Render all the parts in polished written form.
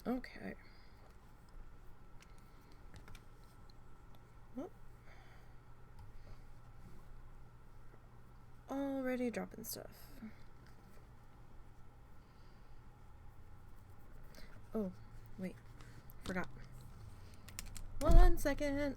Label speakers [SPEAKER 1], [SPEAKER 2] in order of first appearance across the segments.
[SPEAKER 1] Okay. Well, already dropping stuff. Oh, wait. Forgot. 1 second.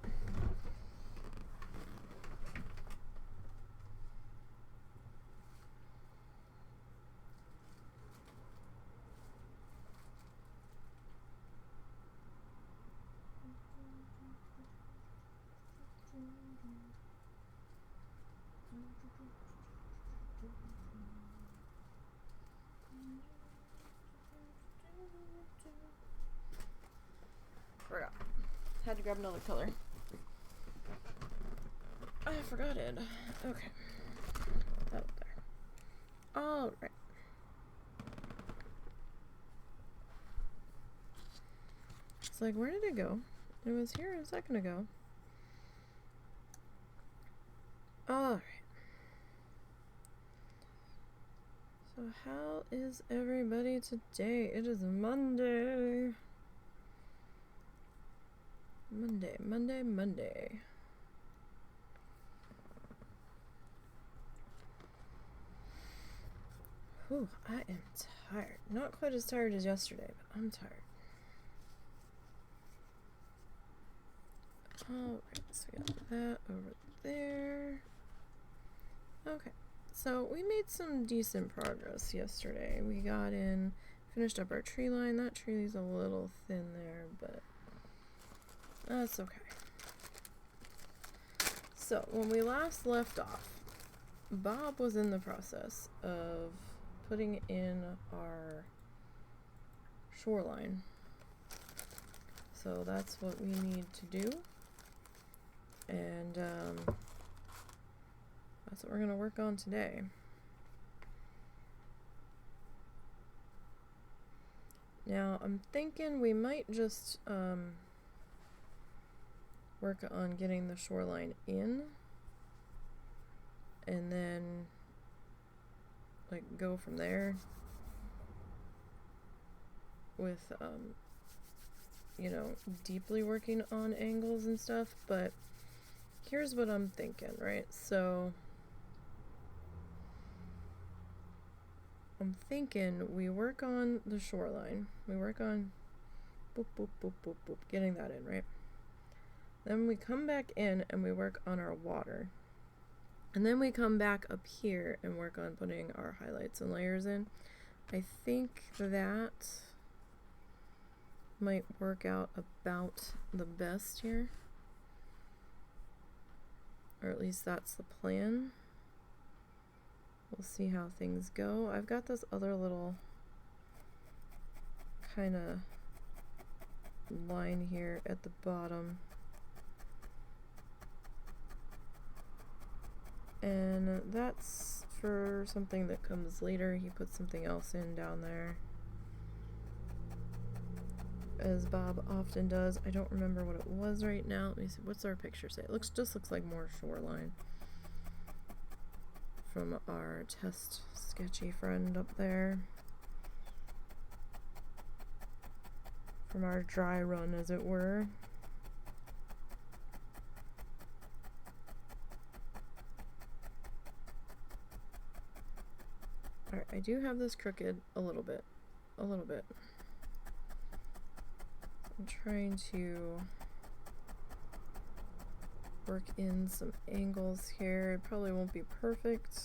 [SPEAKER 1] Forgot. Had to grab another color. I forgot it. Okay. That up there. Alright. It's like, where did it go? It was here a second ago. Alright. So how is everybody today? It is Monday. Monday. Whew, I am tired. Not quite as tired as yesterday, but I'm tired. Alright, so we got that over there. Okay, so we made some decent progress yesterday. We got in, finished up our tree line. That tree's a little thin there, but that's okay. So, when we last left off, Bob was in the process of putting in our shoreline. So that's what we need to do. And that's what we're going to work on today. Now, I'm thinking we might just work on getting the shoreline in, and then like go from there with you know, deeply working on angles and stuff. But here's what I'm thinking, right? So I'm thinking we work on the shoreline, we work on boop boop boop boop boop, getting that in, right? Then we come back in and we work on our water. And then we come back up here and work on putting our highlights and layers in. I think that might work out about the best here. Or at least that's the plan. We'll see how things go. I've got this other little kind of line here at the bottom. And that's for something that comes later. He put something else in down there, as Bob often does. I don't remember what it was right now. Let me see. What's our picture say? It just looks like more shoreline from our test sketchy friend up there. From our dry run, as it were. Alright, I do have this crooked a little bit. I'm trying to work in some angles here. It probably won't be perfect.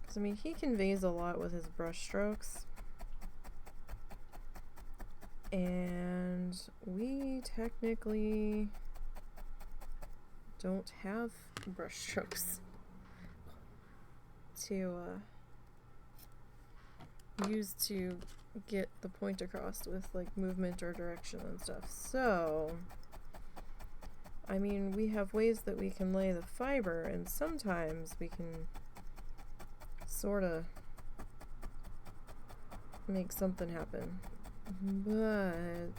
[SPEAKER 1] Because, I mean, he conveys a lot with his brush strokes. And we technically don't have brush strokes to use to get the point across with like movement or direction and stuff. So, I mean, we have ways that we can lay the fiber, and sometimes we can sort of make something happen. But,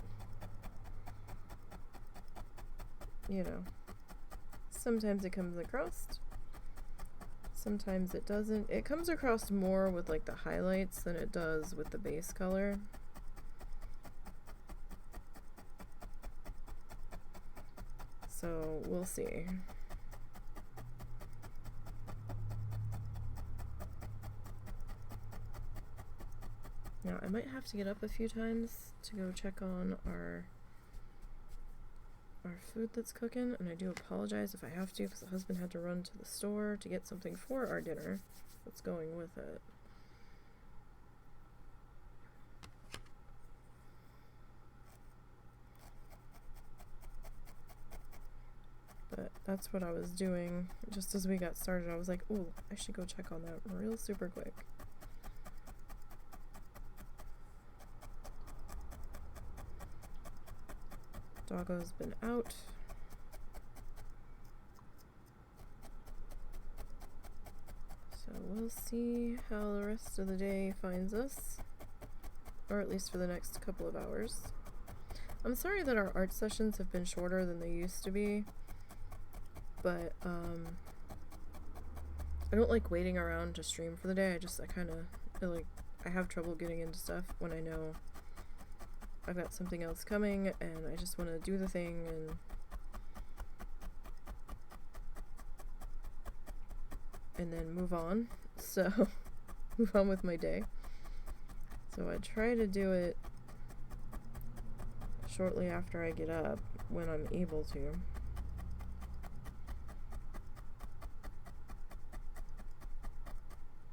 [SPEAKER 1] you know, sometimes it comes across, Sometimes it doesn't. It comes across more with like the highlights than it does with the base color. So we'll see. Now I might have to get up a few times to go check on our food that's cooking, and I do apologize if I have to, because the husband had to run to the store to get something for our dinner that's going with it. But that's what I was doing just as we got started. I was like, ooh, I should go check on that real super quick. Doggo's been out. So we'll see how the rest of the day finds us. Or at least for the next couple of hours. I'm sorry that our art sessions have been shorter than they used to be. But, I don't like waiting around to stream for the day. I have trouble getting into stuff when I know I've got something else coming, and I just want to do the thing and then move on. So, move on with my day. So I try to do it shortly after I get up, when I'm able to.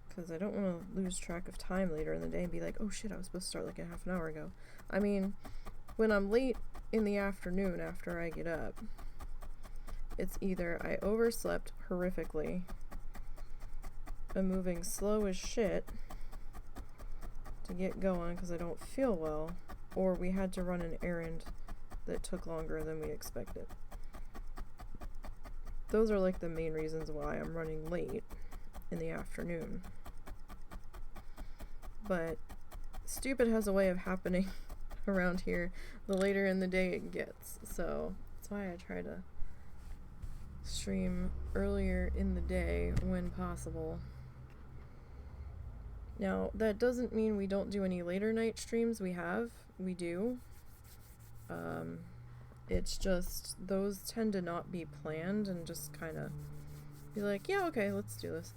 [SPEAKER 1] Because I don't want to lose track of time later in the day and be like, oh shit, I was supposed to start like a half an hour ago. I mean, when I'm late in the afternoon after I get up, it's either I overslept horrifically, I'm moving slow as shit to get going because I don't feel well, or we had to run an errand that took longer than we expected. Those are like the main reasons why I'm running late in the afternoon. But stupid has a way of happening around here the later in the day it gets. So that's why I try to stream earlier in the day when possible. Now, that doesn't mean we don't do any later night streams. We do. It's just those tend to not be planned and just kind of be like, yeah, okay, let's do this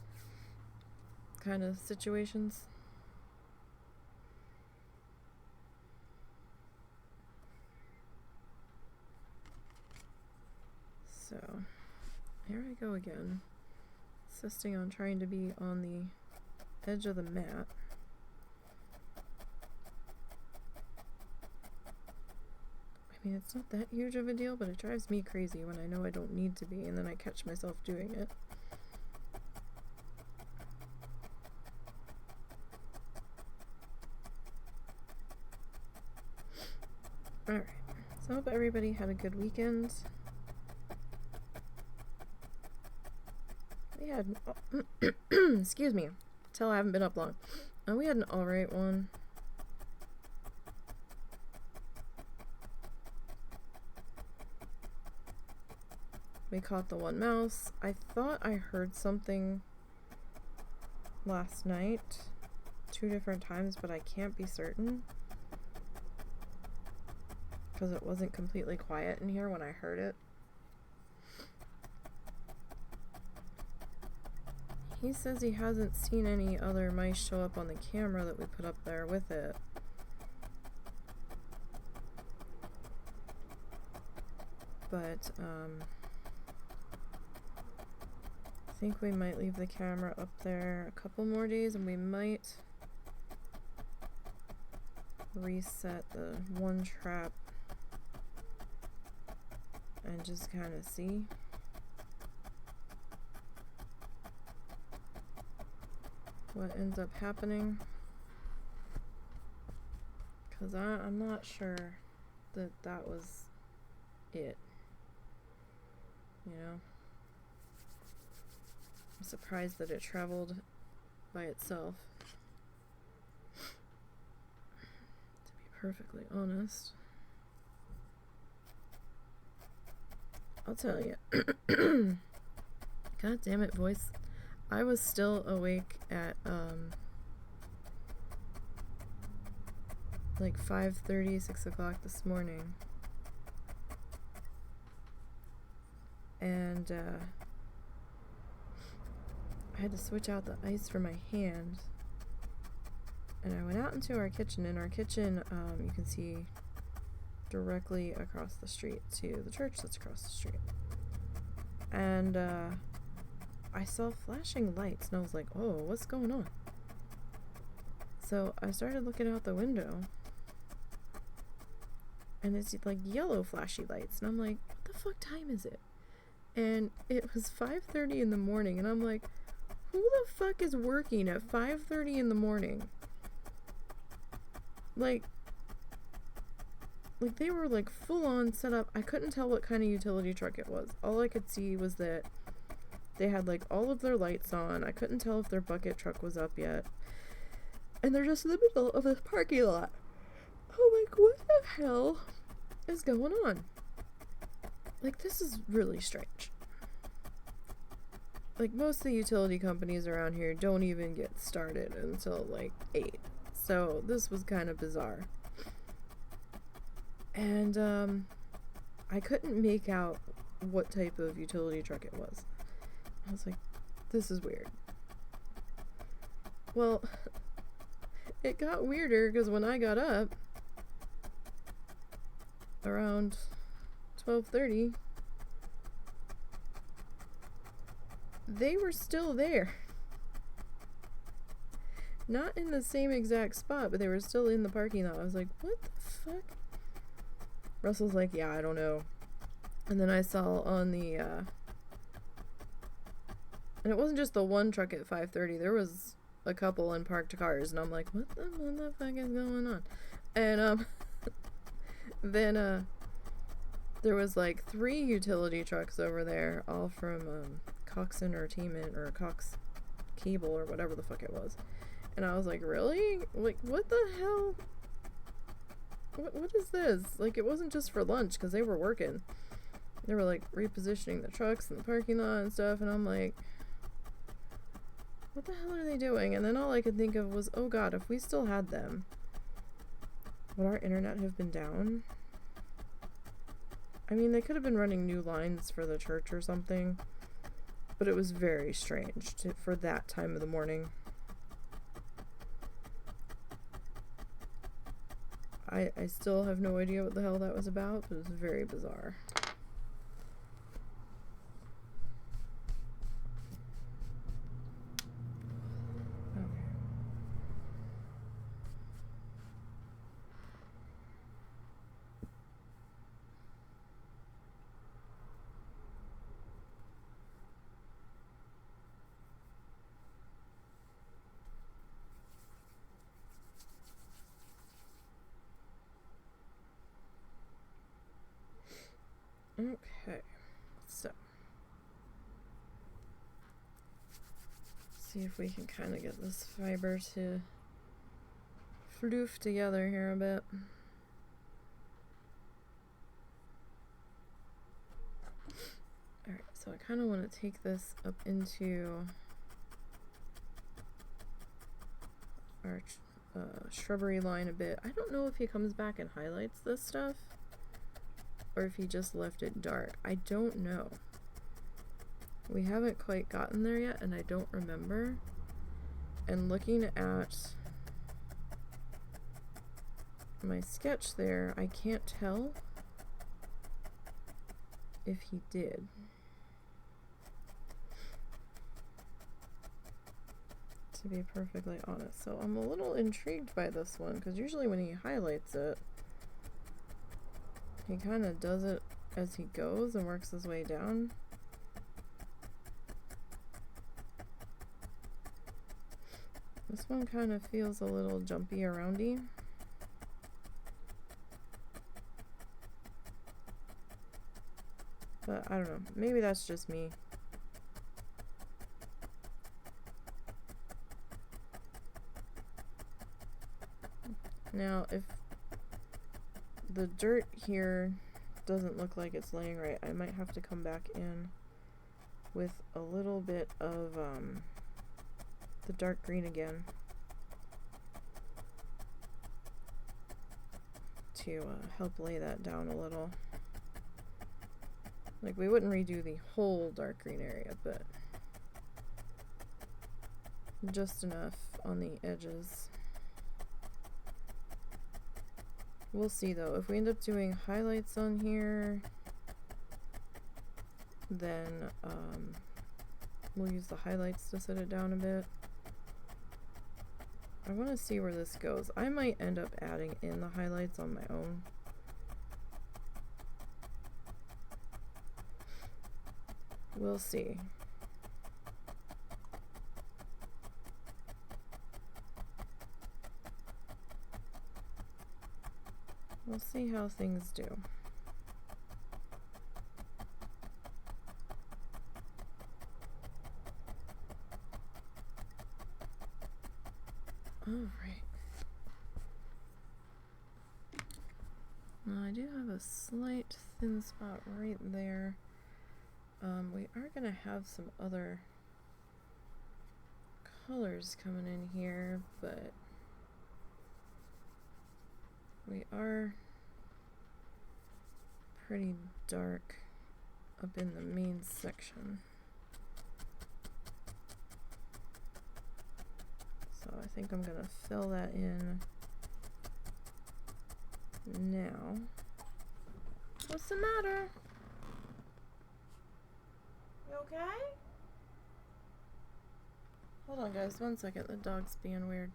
[SPEAKER 1] kind of situations. So, here I go again, insisting on trying to be on the edge of the mat. I mean, it's not that huge of a deal, but it drives me crazy when I know I don't need to be, and then I catch myself doing it. Alright, so I hope everybody had a good weekend. We had, excuse me, tell I haven't been up long. We had an alright one. We caught the one mouse. I thought I heard something last night 2 different times, but I can't be certain because it wasn't completely quiet in here when I heard it. He says he hasn't seen any other mice show up on the camera that we put up there with it. But, I think we might leave the camera up there a couple more days, and we might reset the one trap and just kind of see. What ends up happening, because I'm not sure that was it, you know. I'm surprised that it traveled by itself, to be perfectly honest. I'll tell you. God damn it, voice. I was still awake at like 5:30, 6 o'clock this morning. And I had to switch out the ice for my hand. And I went out into our kitchen. In our kitchen, you can see directly across the street to the church that's across the street. And I saw flashing lights, and I was like, oh, what's going on? So I started looking out the window, and it's like yellow flashy lights, and I'm like, what the fuck time is it? And it was 5:30 in the morning, and I'm like, who the fuck is working at 5:30 in the morning? Like they were like full on set up. I couldn't tell what kind of utility truck it was. All I could see was that they had like all of their lights on. I couldn't tell if their bucket truck was up yet. And they're just in the middle of this parking lot. I'm like, what the hell is going on? Like, this is really strange. Like, most of the utility companies around here don't even get started until like 8. So this was kind of bizarre. And I couldn't make out what type of utility truck it was. I was like, this is weird. Well, it got weirder because when I got up around 12:30, they were still there. Not in the same exact spot, but they were still in the parking lot. I was like, what the fuck? Russell's like, yeah, I don't know. And then I saw on the, and it wasn't just the one truck at 5:30. There was a couple in parked cars, and I'm like, what the fuck is going on? And, then, there was like 3 utility trucks over there, all from, Cox Entertainment, or Cox Cable, or whatever the fuck it was. And I was like, really? Like, what the hell? What is this? Like, it wasn't just for lunch, because they were working. They were, like, repositioning the trucks in the parking lot and stuff, and I'm like, what the hell are they doing? And then all I could think of was, oh god, if we still had them, would our internet have been down? I mean, they could have been running new lines for the church or something, but it was very strange for that time of the morning. I still have no idea what the hell that was about, but it was very bizarre. Okay, so see if we can kind of get this fiber to floof together here a bit. Alright, so I kind of want to take this up into our shrubbery line a bit. I don't know if he comes back and highlights this stuff, or if he just left it dark. I don't know. We haven't quite gotten there yet, and I don't remember. And looking at my sketch there, I can't tell if he did. To be perfectly honest. So I'm a little intrigued by this one, because usually when he highlights it, he kind of does it as he goes and works his way down. This one kind of feels a little jumpy aroundy. But I don't know. Maybe that's just me. Now, if the dirt here doesn't look like it's laying right, I might have to come back in with a little bit of the dark green again to help lay that down a little. Like, we wouldn't redo the whole dark green area, but just enough on the edges. We'll see though. If we end up doing highlights on here, then we'll use the highlights to set it down a bit. I want to see where this goes. I might end up adding in the highlights on my own. We'll see. We'll see how things do. All right. Now I do have a slight thin spot right there. We are going to have some other colors coming in here, but we are pretty dark up in the main section. So I think I'm going to fill that in now. What's the matter? You okay? Hold on guys, 1 second, the dog's being weird.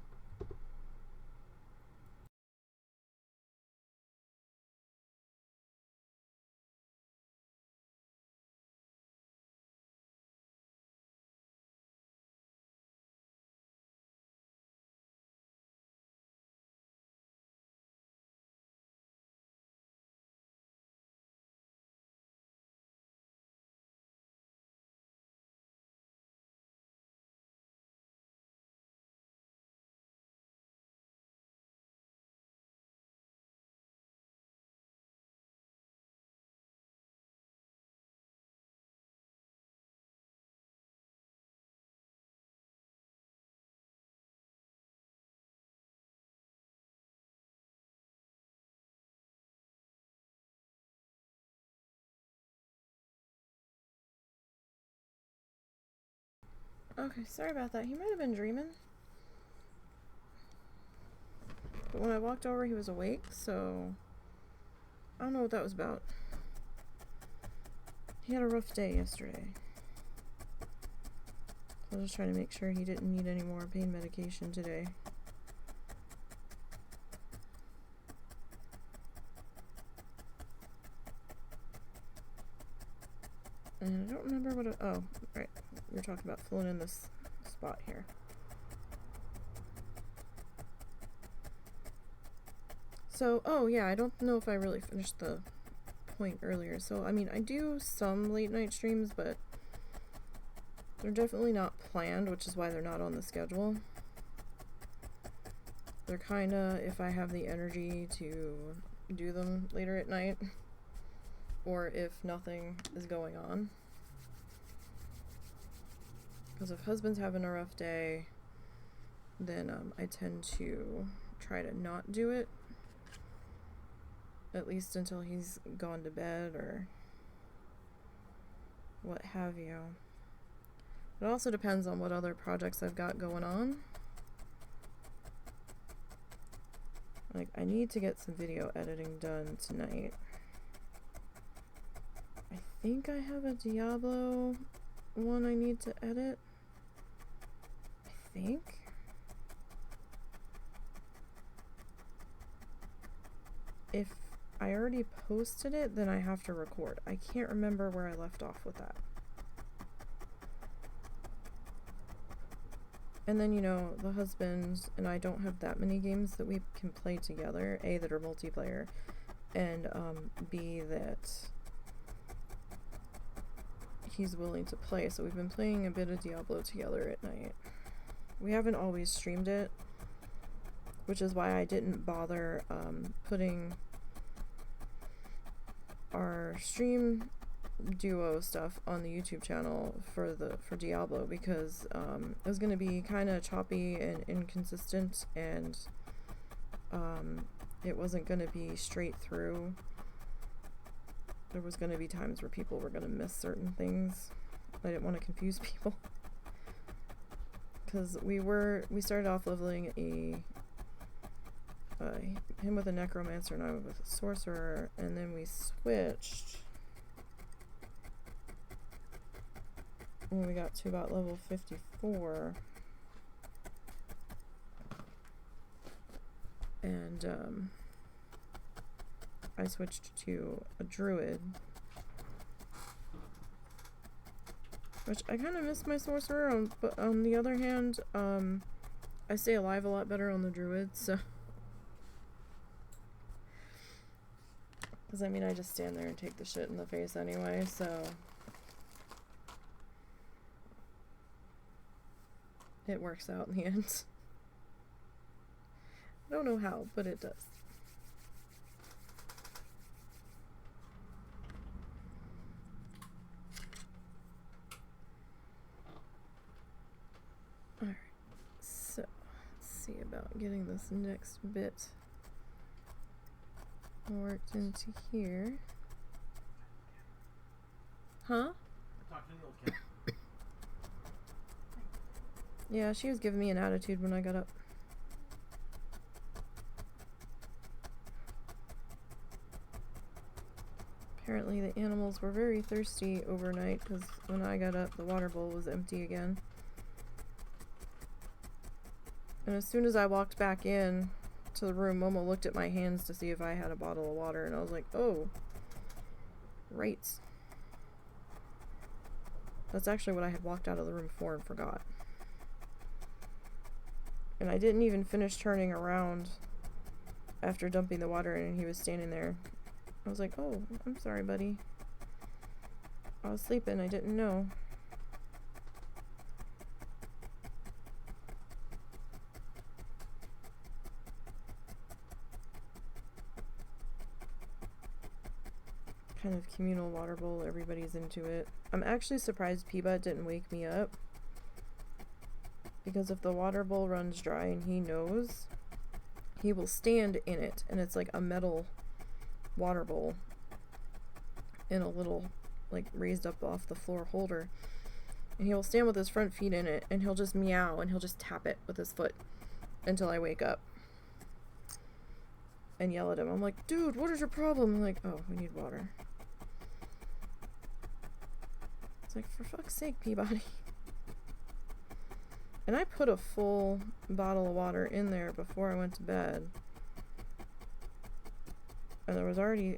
[SPEAKER 1] Okay, sorry about that. He might have been dreaming. But when I walked over, he was awake, so I don't know what that was about. He had a rough day yesterday. I was just trying to make sure he didn't need any more pain medication today. And I don't remember what oh, right. We were talking about filling in this spot here. So, oh yeah, I don't know if I really finished the point earlier. So, I mean, I do some late night streams, but they're definitely not planned, which is why they're not on the schedule. They're kinda if I have the energy to do them later at night, or if nothing is going on. Because if husband's having a rough day, then I tend to try to not do it, at least until he's gone to bed or what have you. It also depends on what other projects I've got going on. Like, I need to get some video editing done tonight. I think I have a Diablo one I need to edit. I think. If I already posted it, then I have to record. I can't remember where I left off with that. And then, you know, the husband and I don't have that many games that we can play together. A, that are multiplayer, and B, that he's willing to play. So we've been playing a bit of Diablo together at night. We haven't always streamed it, which is why I didn't bother putting our stream duo stuff on the YouTube channel for Diablo, because it was gonna be kind of choppy and inconsistent, and it wasn't gonna be straight through. There was gonna be times where people were gonna miss certain things. I didn't want to confuse people, because we started off leveling him with a necromancer and I with a sorcerer, and then we switched when we got to about level 54, and I switched to a druid, which I kind of miss my sorcerer, but on the other hand, I stay alive a lot better on the druid, so. Because, I mean, I just stand there and take the shit in the face anyway, so. It works out in the end. I don't know how, but it does. Alright, so let's see about getting this next bit worked into here. Huh?
[SPEAKER 2] Talking to the old cat.
[SPEAKER 1] Yeah, she was giving me an attitude when I got up. Apparently the animals were very thirsty overnight, because when I got up, the water bowl was empty again. And as soon as I walked back in to the room, Momo looked at my hands to see if I had a bottle of water, and I was like, oh, right. That's actually what I had walked out of the room for and forgot. And I didn't even finish turning around after dumping the water in, and he was standing there. I was like, oh, I'm sorry, buddy. I was sleeping, I didn't know. Kind of communal water bowl, everybody's into it. I'm actually surprised Peabot didn't wake me up, because if the water bowl runs dry and he knows, he will stand in it, and it's like a metal water bowl in a little, like, raised up off the floor holder, and he will stand with his front feet in it, and he'll just meow, and he'll just tap it with his foot until I wake up and yell at him. I'm like, dude, what is your problem? I'm like, oh, we need water. It's like, for fuck's sake, Peabody. And I put a full bottle of water in there before I went to bed. And there was already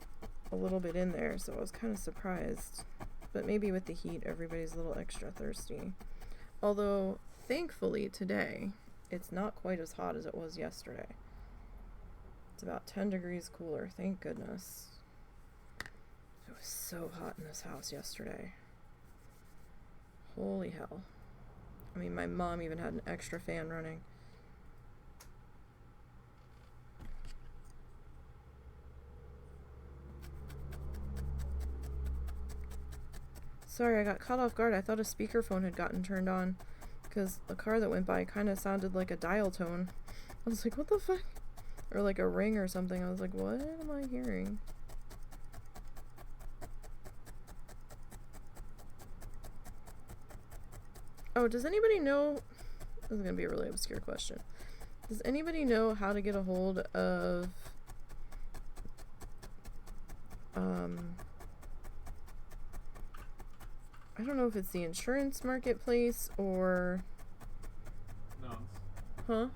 [SPEAKER 1] a little bit in there, so I was kind of surprised. But maybe with the heat, everybody's a little extra thirsty. Although, thankfully, today, it's not quite as hot as it was yesterday. It's about 10 degrees cooler, thank goodness. It was so hot in this house yesterday. Holy hell. I mean, my mom even had an extra fan running. Sorry, I got caught off guard. I thought a speakerphone had gotten turned on, because a car that went by kind of sounded like a dial tone. I was like, what the fuck? Or like a ring or something. I was like, what am I hearing? Oh, does anybody know... This is going to be a really obscure question. Does anybody know how to get a hold of... I don't know if it's the insurance marketplace or...
[SPEAKER 2] No.
[SPEAKER 1] Huh?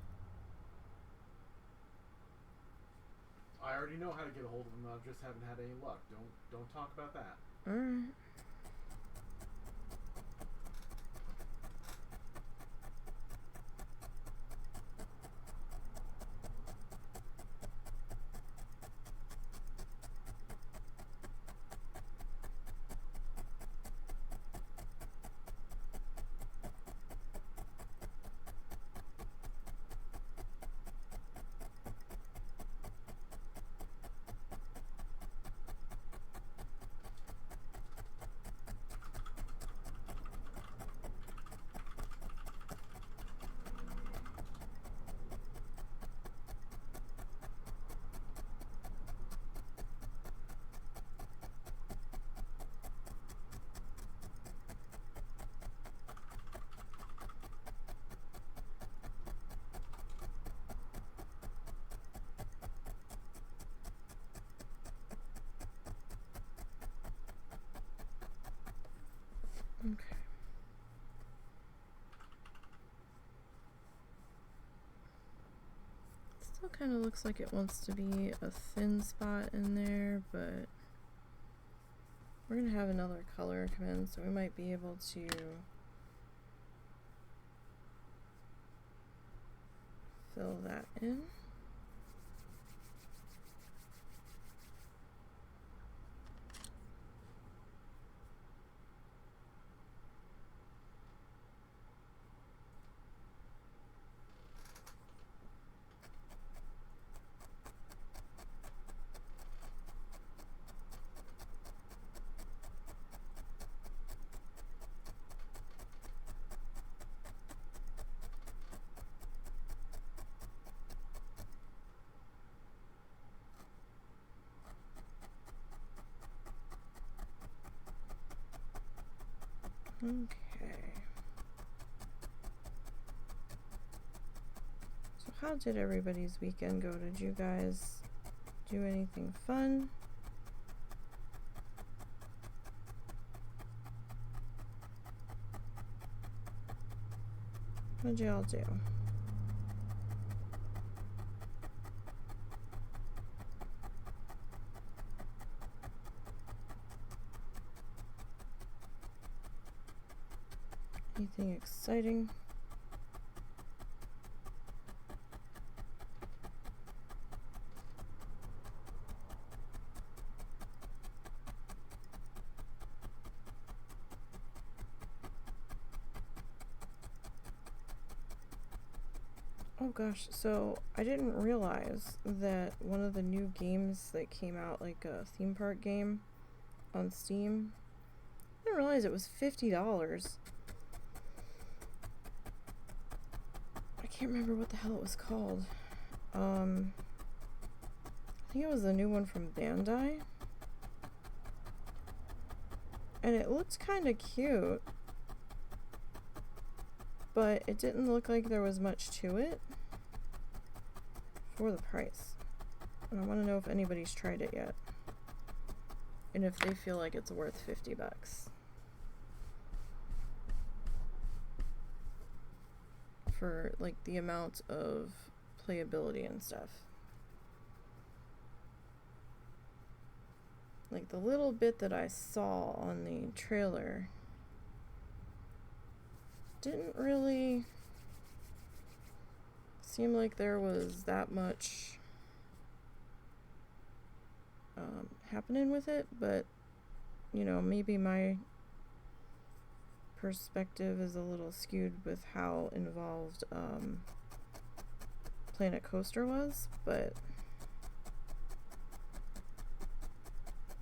[SPEAKER 2] I already know how to get a hold of them. I just haven't had any luck. Don't talk about that.
[SPEAKER 1] Alright. Okay. Still kind of looks like it wants to be a thin spot in there, but we're going to have another color come in, so we might be able to fill that in. Okay. So how did everybody's weekend go? Did you guys do anything fun? What'd y'all do? Anything exciting? Oh gosh, so I didn't realize that one of the new games that came out, like a theme park game on Steam, I didn't realize it was $50. I can't remember what the hell it was called. I think it was the new one from Bandai. And it looked kind of cute, but it didn't look like there was much to it for the price. And I want to know if anybody's tried it yet, and if they feel like it's worth $50 for like the amount of playability and stuff. Like the little bit that I saw on the trailer didn't really seem like there was that much happening with it, but you know, maybe my perspective is a little skewed with how involved Planet Coaster was, but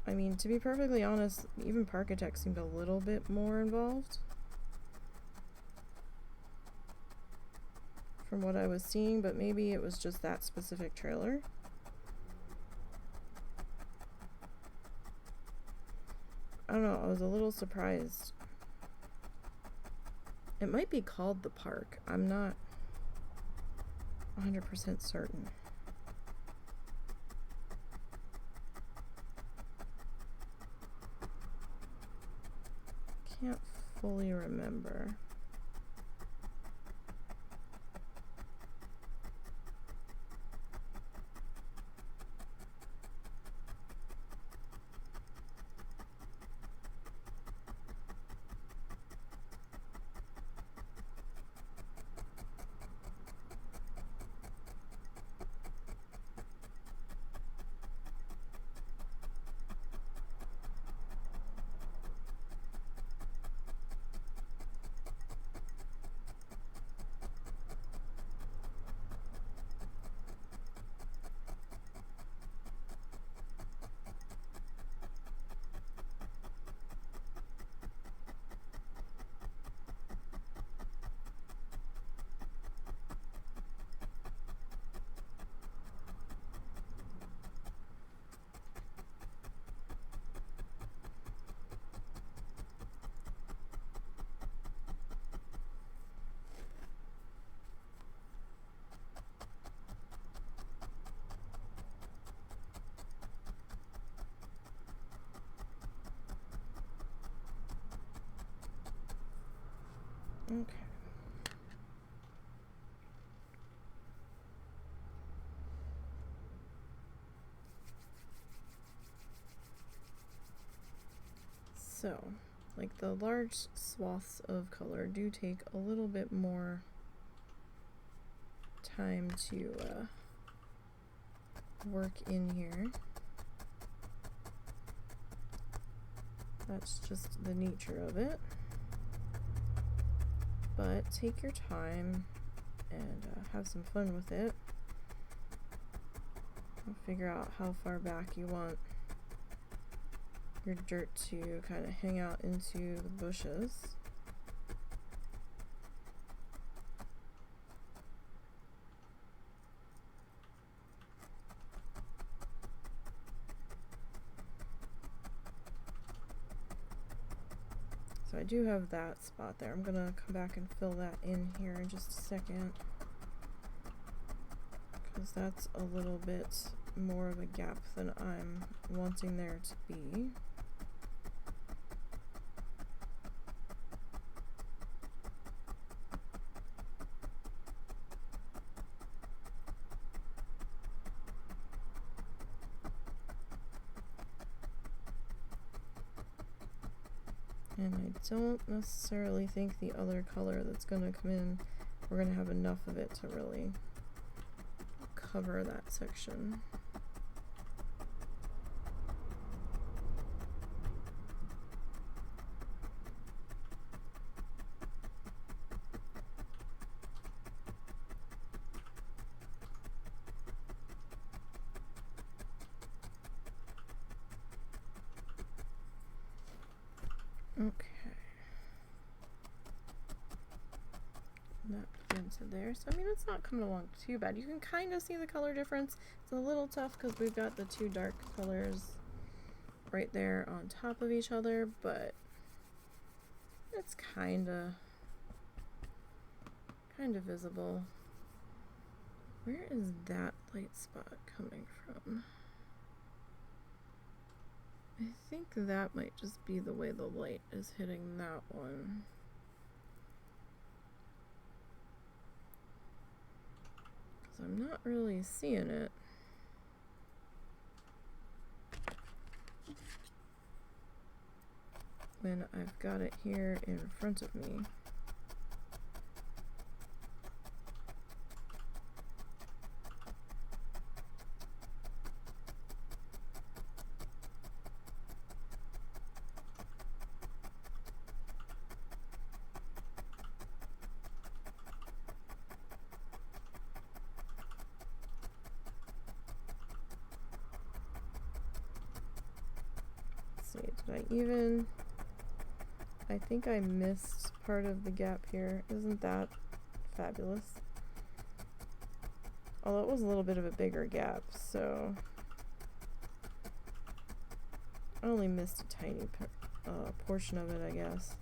[SPEAKER 1] I mean, to be perfectly honest, even Parkitect seemed a little bit more involved from what I was seeing, but maybe it was just that specific trailer. I don't know, I was a little surprised. It might be called The Park. I'm not 100% certain. Can't fully remember. Okay. So, like the large swaths of color do take a little bit more time to work in here. That's just the nature of it. But take your time and have some fun with it. And figure out how far back you want your dirt to kind of hang out into the bushes. So I do have that spot there. I'm gonna come back and fill that in here in just a second, because that's a little bit more of a gap than I'm wanting there to be. And I don't necessarily think the other color that's going to come in, we're going to have enough of it to really cover that section. Okay. That into there. So I mean, it's not coming along too bad. You can kind of see the color difference. It's a little tough because we've got the two dark colors right there on top of each other, but it's kind of visible. Where is that light spot coming from? I think that might just be the way the light is hitting that one. Because I'm not really seeing it. When I've got it here in front of me. I think I missed part of the gap here. Isn't that fabulous? Although it was a little bit of a bigger gap, so I only missed a tiny portion of it, I guess.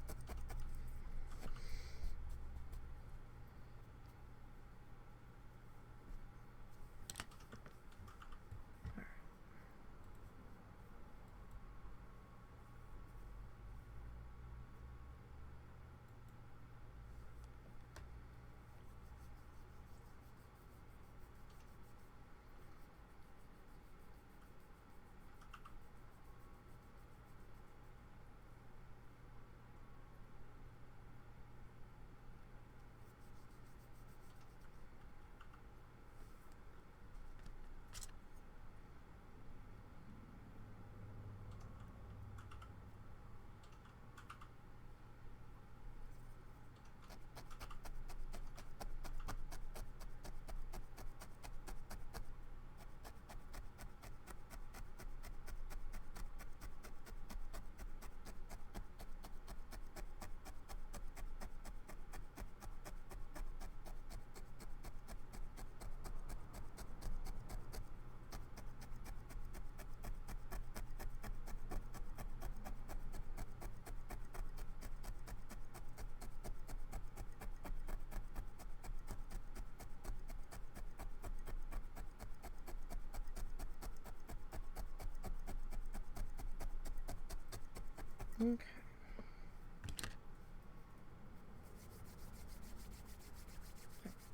[SPEAKER 1] Okay.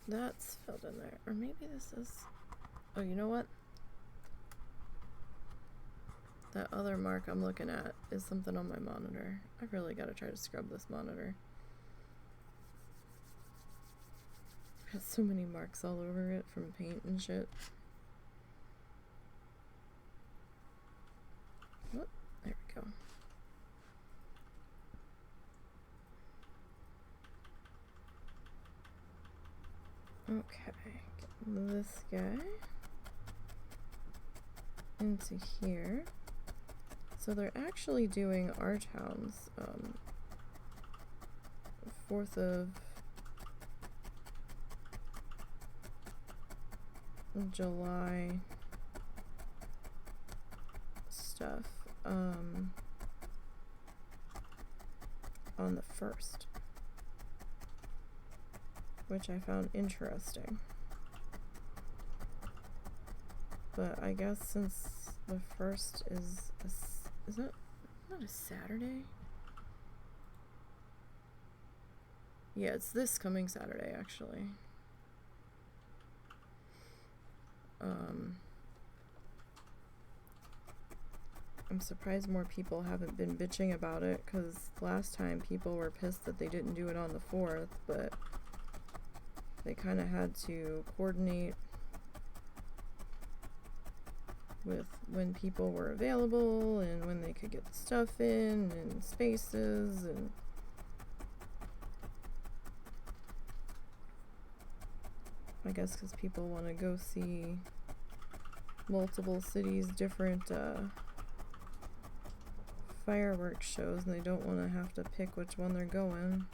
[SPEAKER 1] That's filled in there. Or maybe this is... Oh, you know what? That other mark I'm looking at is something on my monitor. I've really got to try to scrub this monitor. It has so many marks all over it from paint and shit. Whoop, there we go. Okay, get this guy into here. So they're actually doing our town's 4th of July stuff on the 1st, which I found interesting. But I guess since the 1st is it not a Saturday? Yeah, it's this coming Saturday, actually. I'm surprised more people haven't been bitching about it, because last time people were pissed that they didn't do it on the 4th, but they kind of had to coordinate with when people were available and when they could get the stuff in and spaces, and I guess because people want to go see multiple cities' different fireworks shows, and they don't want to have to pick which one they're going.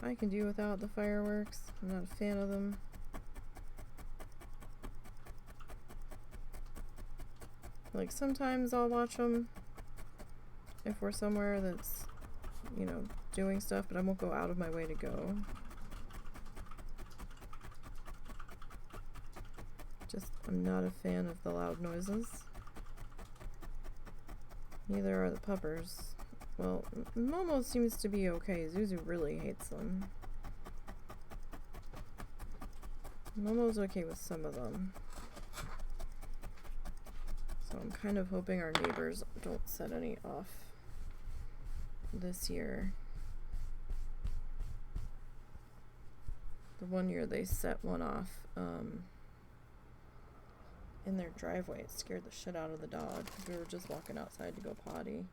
[SPEAKER 1] I can do without the fireworks. I'm not a fan of them. Like, sometimes I'll watch them if we're somewhere that's, you know, doing stuff, but I won't go out of my way to go. Just, I'm not a fan of the loud noises. Neither are the puppers. Well, Momo seems to be okay. Zuzu really hates them. Momo's okay with some of them. So I'm kind of hoping our neighbors don't set any off this year. The one year they set one off in their driveway. It scared the shit out of the dog because we were just walking outside to go potty.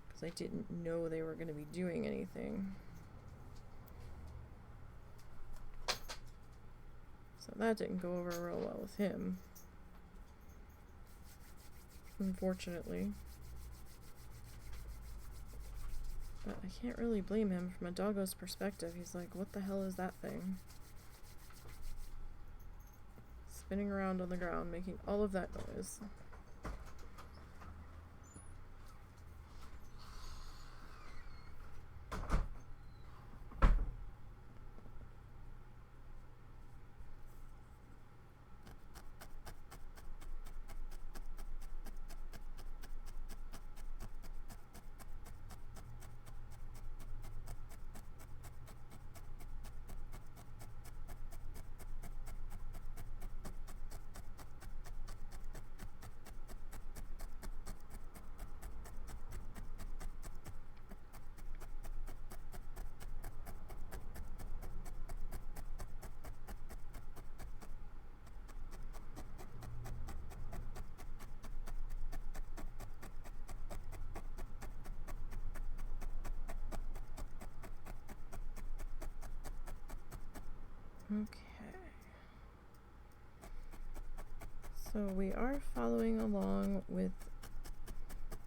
[SPEAKER 1] Because I didn't know they were going to be doing anything. So that didn't go over real well with him. Unfortunately. But I can't really blame him from a doggo's perspective. He's like, what the hell is that thing? Spinning around on the ground, making all of that noise. Okay. So we are following along with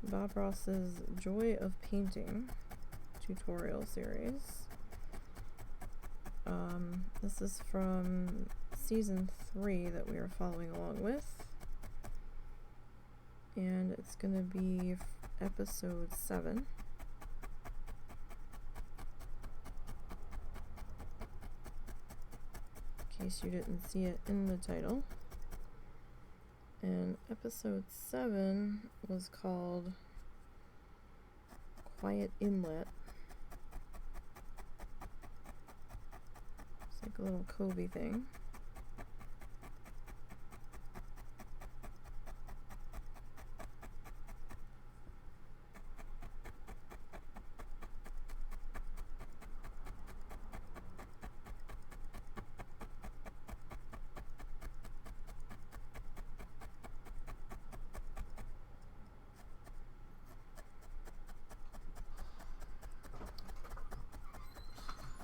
[SPEAKER 1] Bob Ross's Joy of Painting tutorial series. This is from season 3 that we are following along with. And it's going to be episode 7. In case you didn't see it in the title. And episode 7 was called Quiet Inlet. like a little Kobe thing.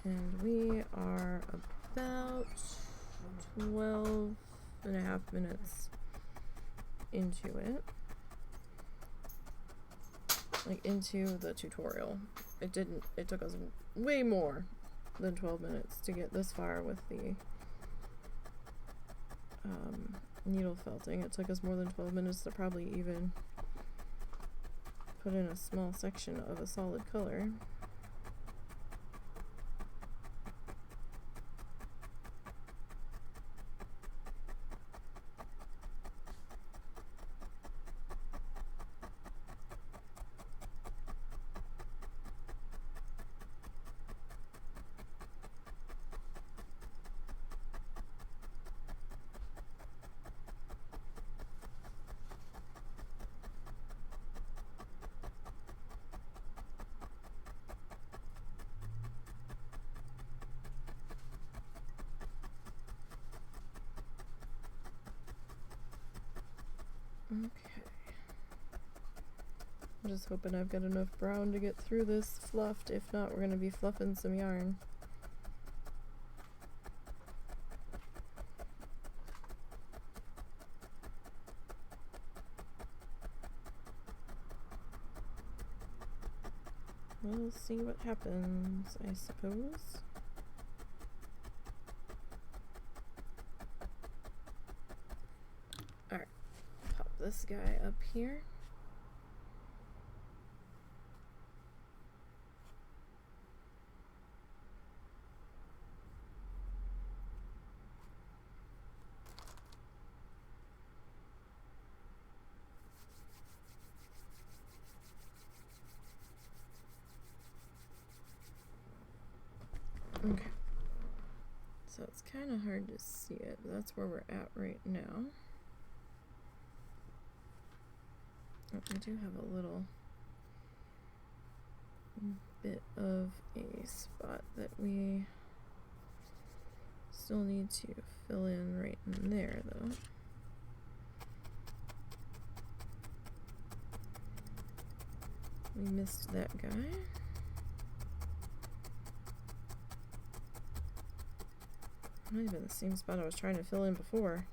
[SPEAKER 1] And we are about 12 and a half minutes into it. Like, into the tutorial. It took us way more than 12 minutes to get this far with the needle felting. It took us more than 12 minutes to probably even put in a small section of a solid color. Okay. I'm just hoping I've got enough brown to get through this fluffed. If not, we're going to be fluffing some yarn. We'll see what happens, I suppose. Alright, pop this guy up here. Okay, so it's kind of hard to see it, but that's where we're at right now. Oh, we do have a little bit of a spot that we still need to fill in right in there, though. We missed that guy. Might have been the same spot I was trying to fill in before.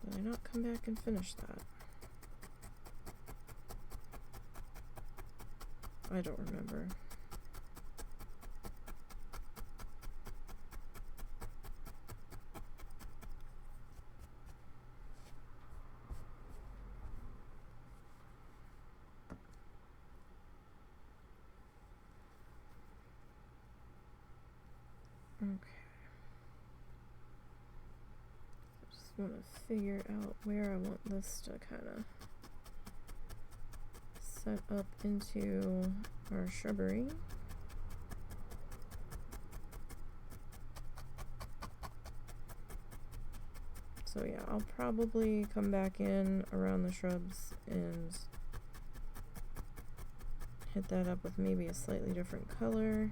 [SPEAKER 1] Did I not come back and finish that? I don't remember. Okay. I just want to figure out where I want this to kind of set up into our shrubbery. So yeah, I'll probably come back in around the shrubs and hit that up with maybe a slightly different color.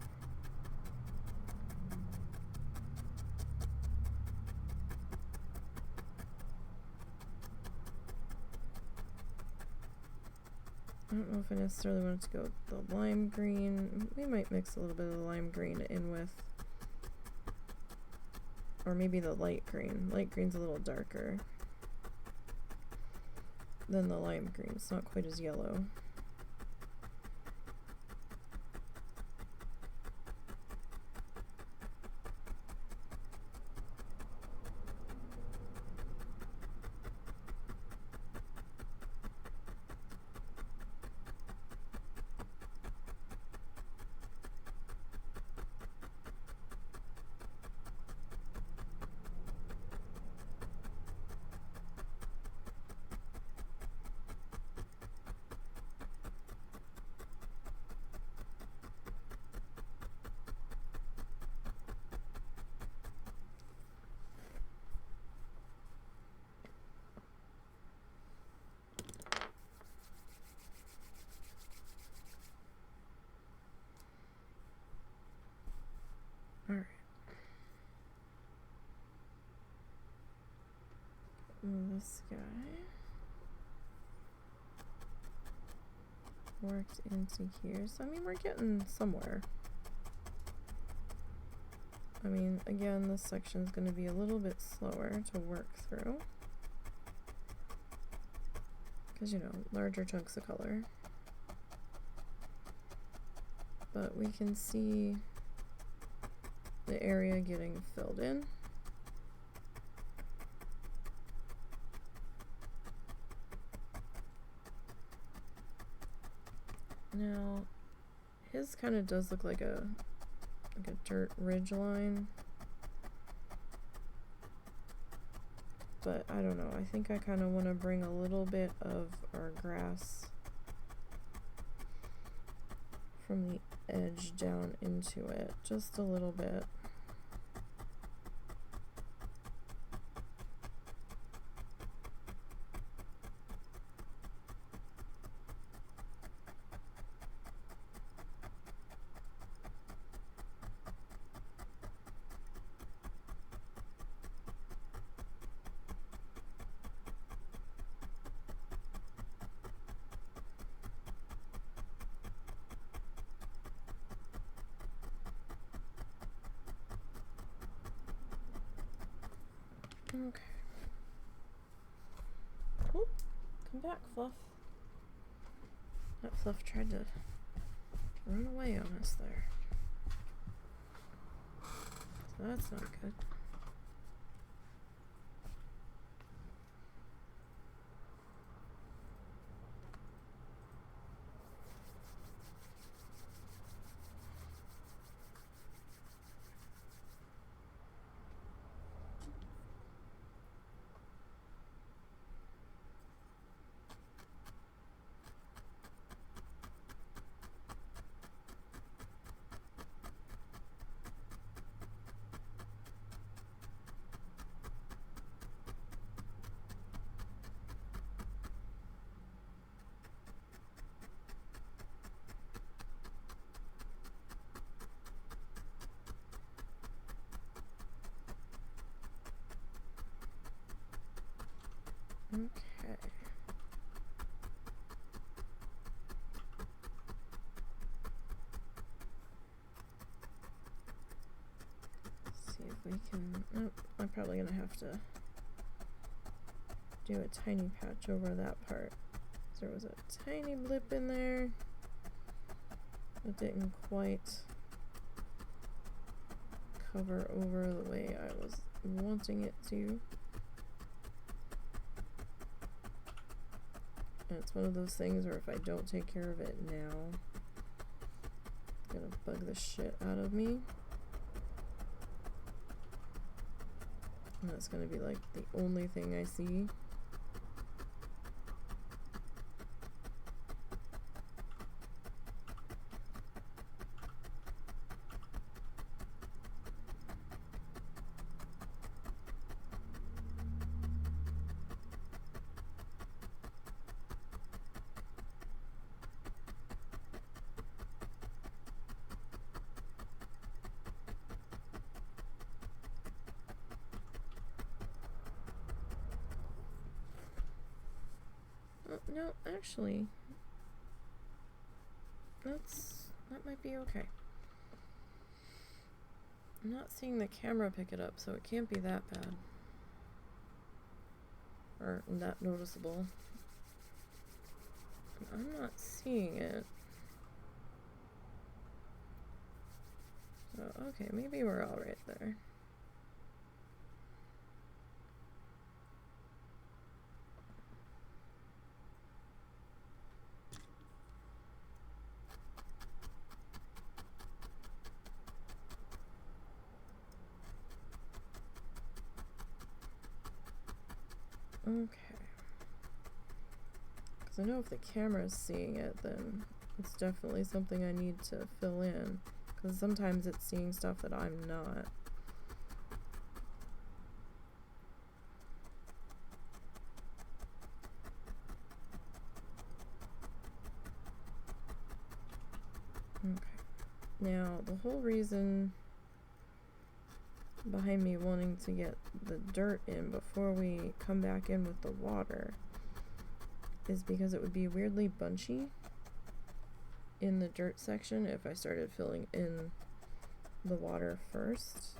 [SPEAKER 1] I don't know if I necessarily want it to go with the lime green. We might mix a little bit of the lime green in with, or maybe the light green. Light green's a little darker than the lime green. It's not quite as yellow. Alright. This guy worked into here. So, I mean, we're getting somewhere. I mean, again, this section is going to be a little bit slower to work through. Because, you know, larger chunks of color. But we can see the area getting filled in. Now, his kind of does look like a dirt ridge line. But I don't know, I think I kind of want to bring a little bit of our grass from the edge down into it, just a little bit. Okay. Oop, come back, Fluff. That Fluff tried to run away on us there. So that's not good. Okay. See if we can. Nope, I'm probably gonna have to do a tiny patch over that part. There was a tiny blip in there. It didn't quite cover over the way I was wanting it to. And it's one of those things where if I don't take care of it now, it's gonna bug the shit out of me. And that's gonna be like the only thing I see. No, actually, that might be okay. I'm not seeing the camera pick it up, so it can't be that bad. Or that noticeable. I'm not seeing it. So, okay, maybe we're all right there. Okay. Because I know if the camera's seeing it, then it's definitely something I need to fill in. Because sometimes it's seeing stuff that I'm not. Okay. Now, the whole reason behind me wanting to get the dirt in before we come back in with the water is because it would be weirdly bunchy in the dirt section if I started filling in the water first.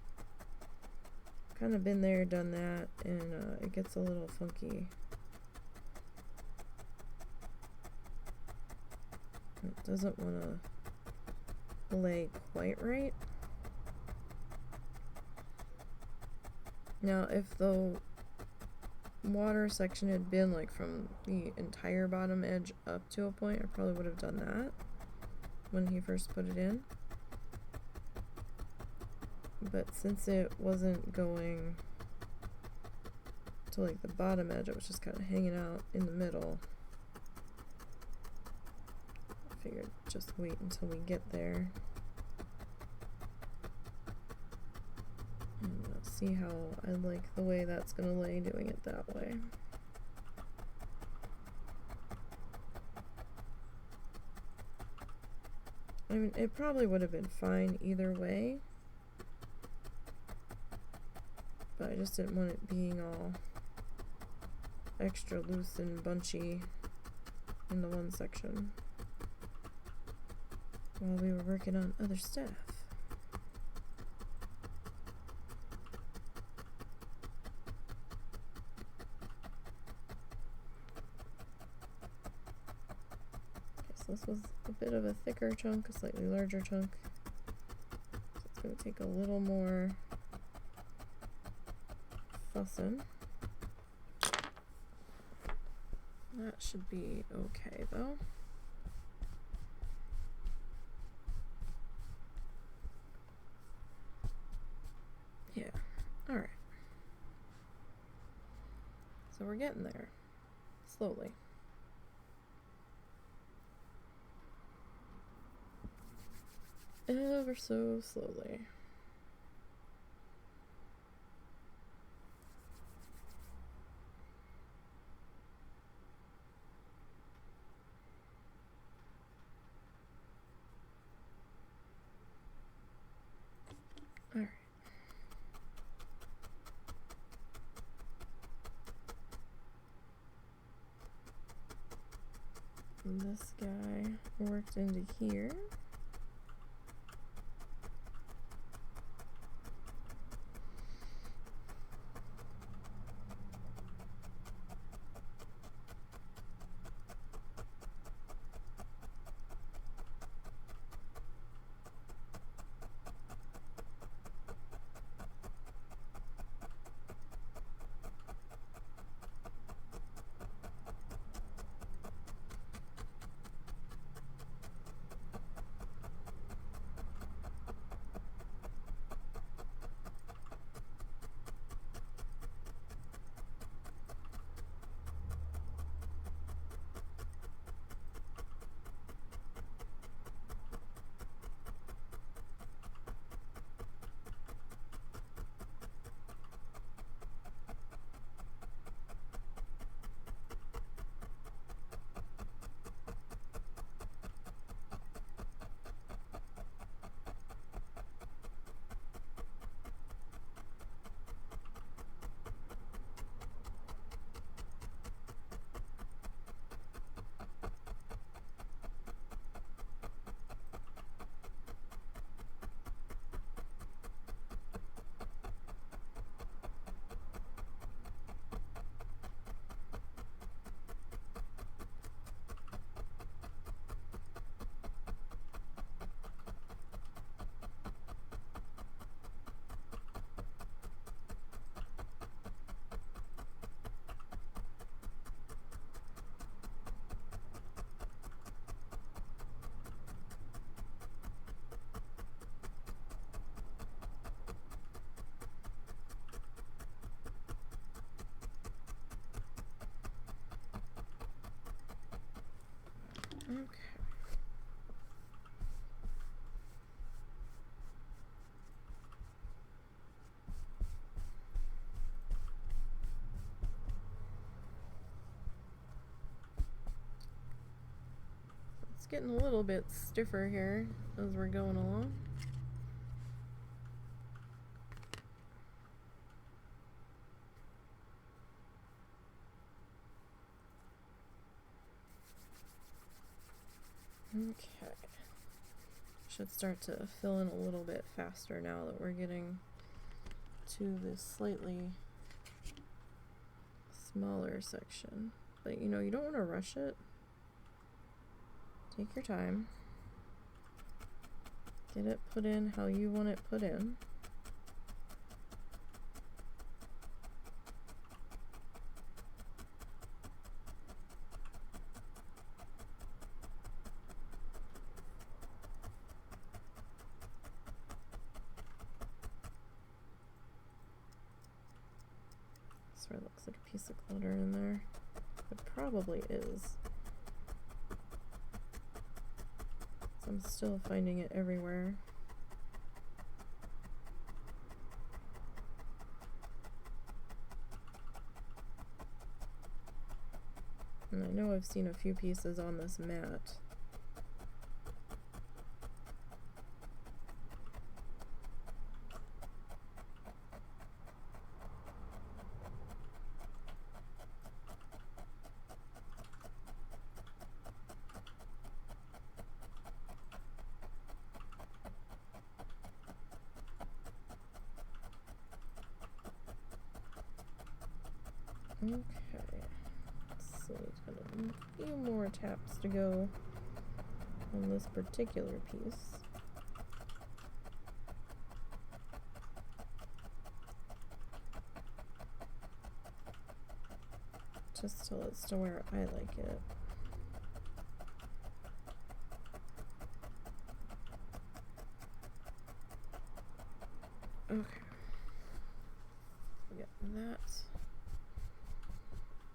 [SPEAKER 1] Kind of been there, done that, and it gets a little funky. It doesn't want to lay quite right. Now, if the water section had been like from the entire bottom edge up to a point, I probably would have done that when he first put it in. But since it wasn't going to like the bottom edge, it was just kind of hanging out in the middle. I figured just wait until we get there and see how I like the way that's gonna lay doing it that way. I mean, it probably would have been fine either way, but I just didn't want it being all extra loose and bunchy in the one section while we were working on other stuff. Okay, so this was a bit of a thicker chunk, a slightly larger chunk. So it's going to take a little more fussing. That should be okay though. Yeah, alright. So we're getting there. Slowly. Ever so slowly. Alright. This guy worked into here. Okay. It's getting a little bit stiffer here as we're going along. Okay. Should start to fill in a little bit faster now that we're getting to this slightly smaller section. But you know, you don't want to rush it. Take your time. Get it put in how you want it put in. Sort of looks like a piece of glitter in there. It probably is. I'm still finding it everywhere. And I know I've seen a few pieces on this mat. Okay, let's see, got a few more taps to go on this particular piece. Just till it's to where I like it. Okay, get that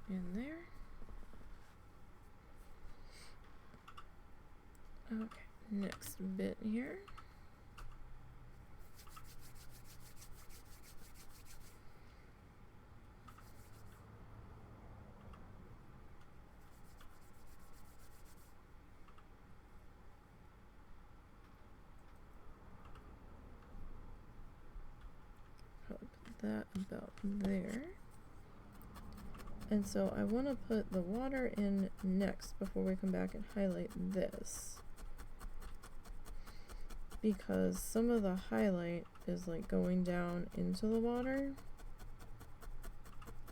[SPEAKER 1] in there. Okay, next bit here. Put that about there. And so I want to put the water in next before we come back and highlight this. Because some of the highlight is like going down into the water.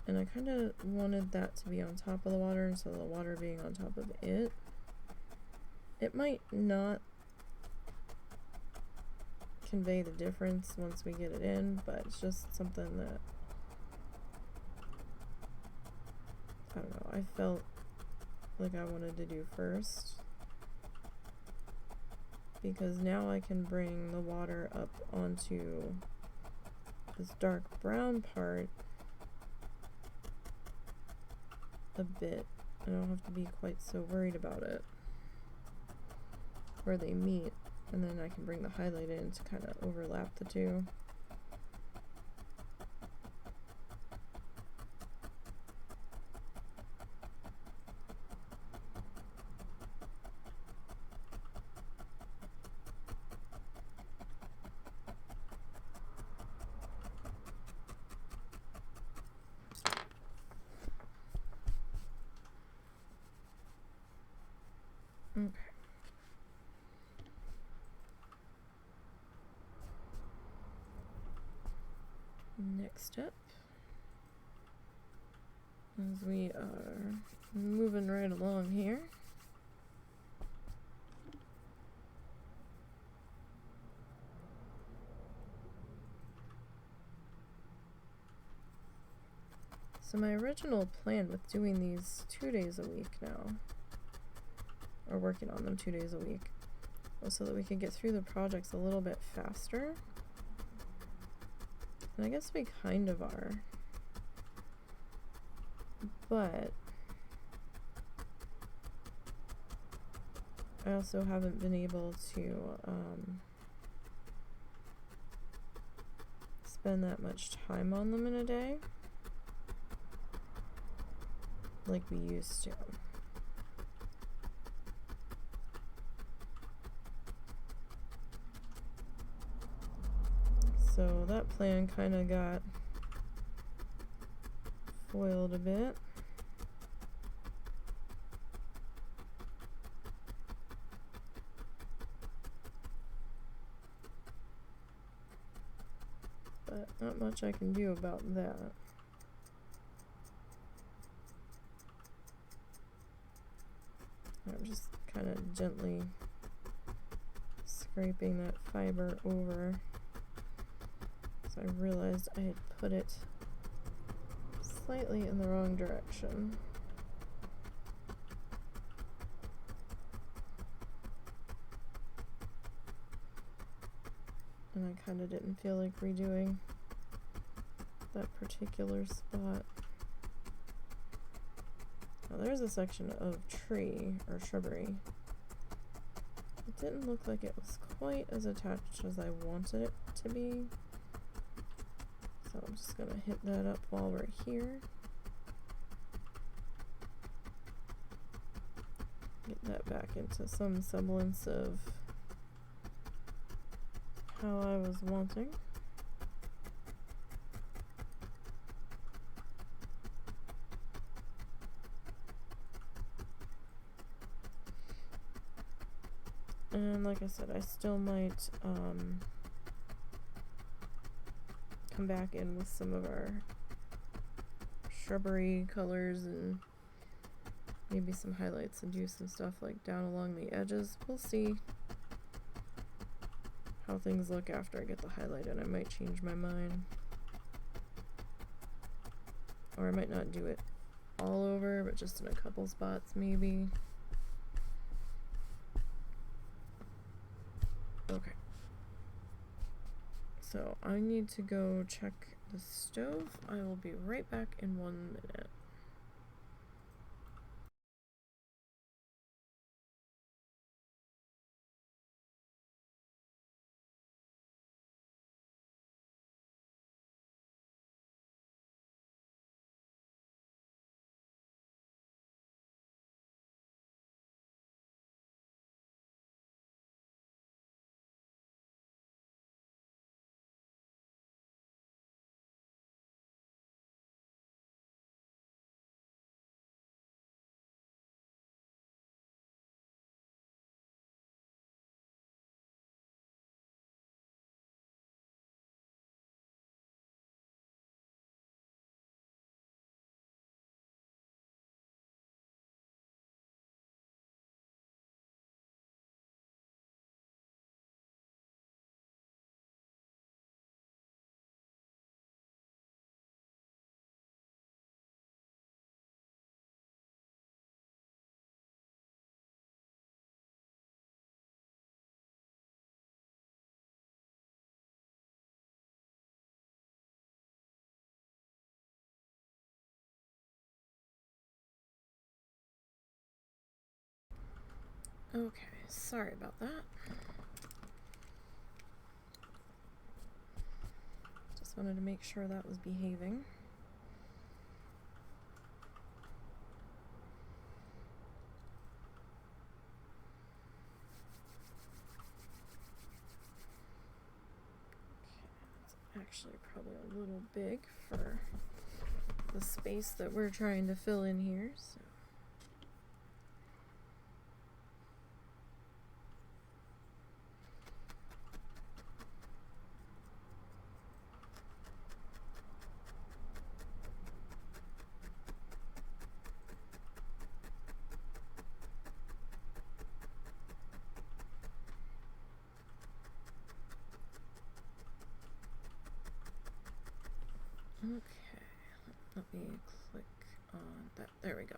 [SPEAKER 1] And I kind of wanted that to be on top of the water instead of the water being on top of it. It might not convey the difference once we get it in, but it's just something that I don't know, I felt like I wanted to do first. Because now I can bring the water up onto this dark brown part a bit. I don't have to be quite so worried about it where they meet, and then I can bring the highlight in to kind of overlap the two. Okay. Next up, as we are moving right along here, so my original plan with doing these 2 days a week now, or working on them 2 days a week, was so that we could get through the projects a little bit faster. And I guess we kind of are. But I also haven't been able to spend that much time on them in a day like we used to. So that plan kind of got foiled a bit. but not much I can do about that. I'm just kind of gently scraping that fiber over. So I realized I had put it slightly in the wrong direction. And I kind of didn't feel like redoing that particular spot. Now there's a section of tree or shrubbery. It didn't look like it was quite as attached as I wanted it to be. So I'm just gonna hit that up while we're here. Get that back into some semblance of how I was wanting. And like I said, I still might come back in with some of our shrubbery colors and maybe some highlights and do some stuff like down along the edges. We'll see how things look after I get the highlight in. I might change my mind. Or I might not do it all over, but just in a couple spots maybe. Okay. So I need to go check the stove. I will be right back in 1 minute. Okay, sorry about that. Just wanted to make sure that was behaving. Okay, it's actually probably a little big for the space that we're trying to fill in here, so. Okay, let me click on that. There we go.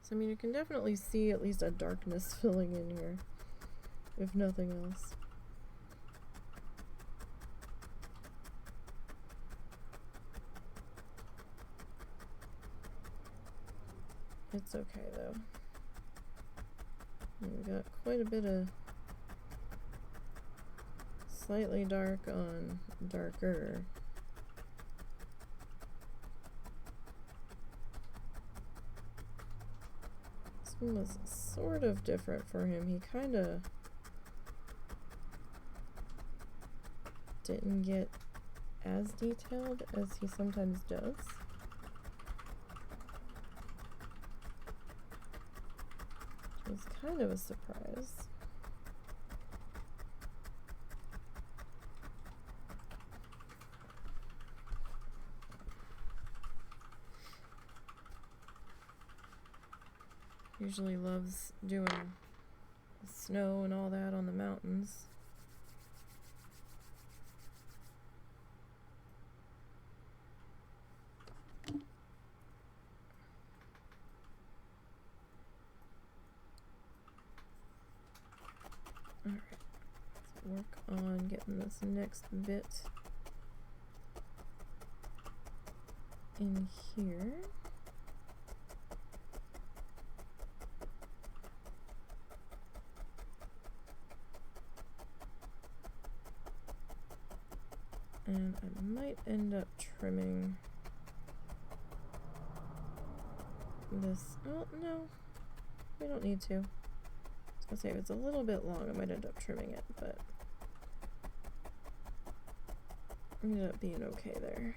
[SPEAKER 1] So I mean, you can definitely see at least a darkness filling in here, if nothing else. It's okay though. We've got quite a bit of slightly dark on darker. This one was sort of different for him. He kind of didn't get as detailed as he sometimes does. It was kind of a surprise. Usually loves doing snow and all that on the mountains. Alright, let's work on getting this next bit in here. And I might end up trimming this. Oh, no, we don't need to. I was gonna say if it's a little bit long, I might end up trimming it, but it ended up being okay there.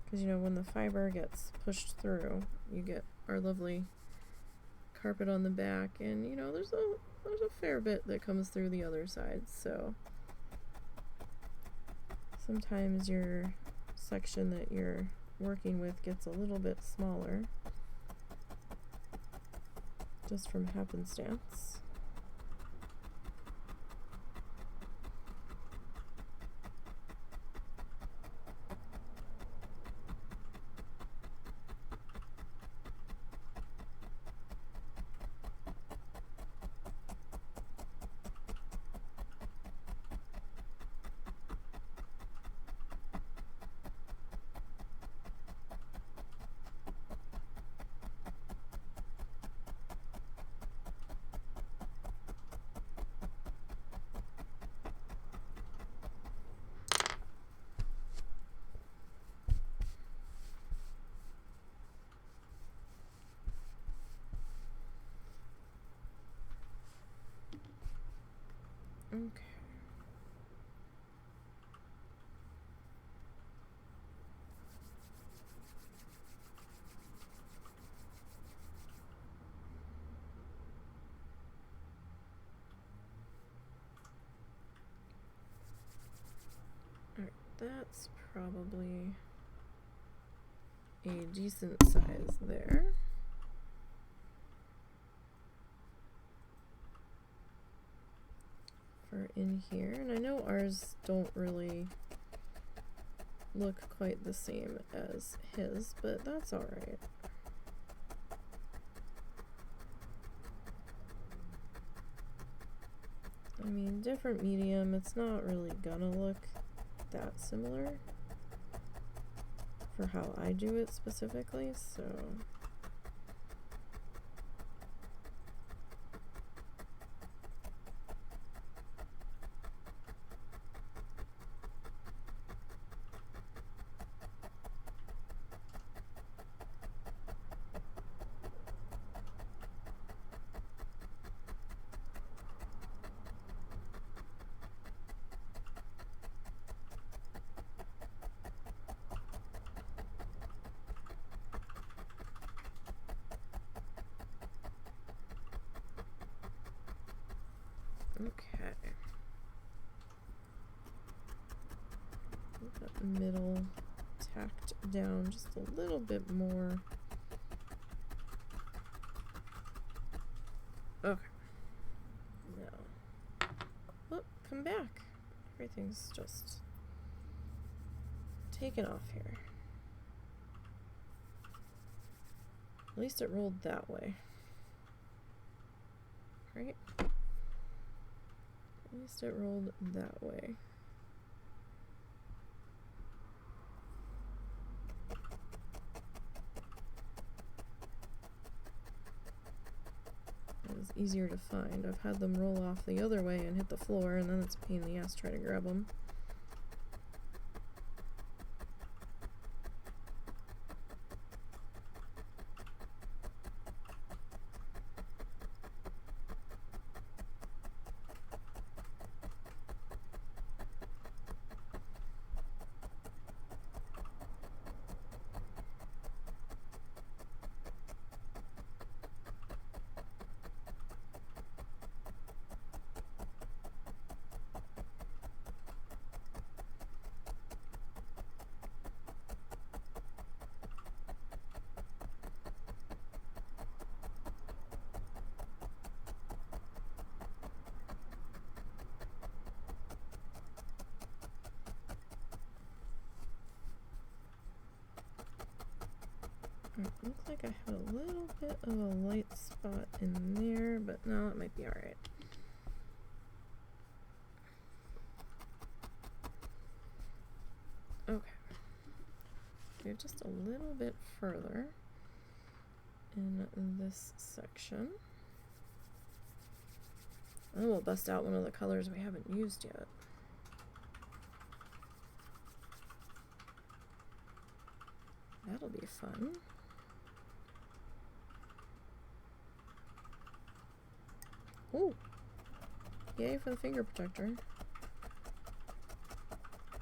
[SPEAKER 1] Because, you know, when the fiber gets pushed through, you get our lovely carpet on the back, and, you know, there's a fair bit that comes through the other side, so sometimes your section that you're working with gets a little bit smaller just from happenstance. Okay. Alright, that's probably a decent size there. For in here, and I know ours don't really look quite the same as his, but that's alright. I mean, different medium, it's not really gonna look that similar for how I do it specifically, so okay. Get that middle tacked down just a little bit more. Okay. Now, oh, come back. Everything's just taken off here. At least it rolled that way. Right? At least it rolled that way. It was easier to find. I've had them roll off the other way and hit the floor, and then it's a pain in the ass trying to grab them. Looks like I had a little bit of a light spot in there, but no, it might be alright. Okay. Go just a little bit further in this section. And we'll bust out one of the colors we haven't used yet. That'll be fun. Ooh! Yay for the finger protector.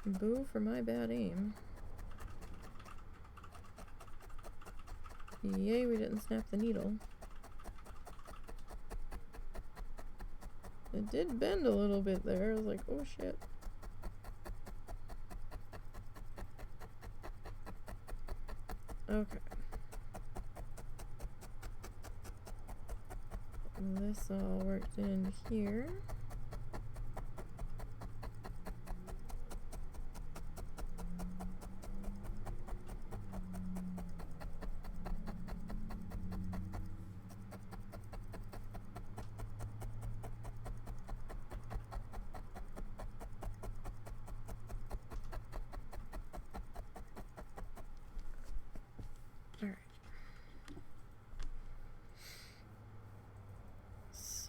[SPEAKER 1] Boo for my bad aim. Yay, we didn't snap the needle. It did bend a little bit there. I was like, oh shit. Okay. This all worked in here.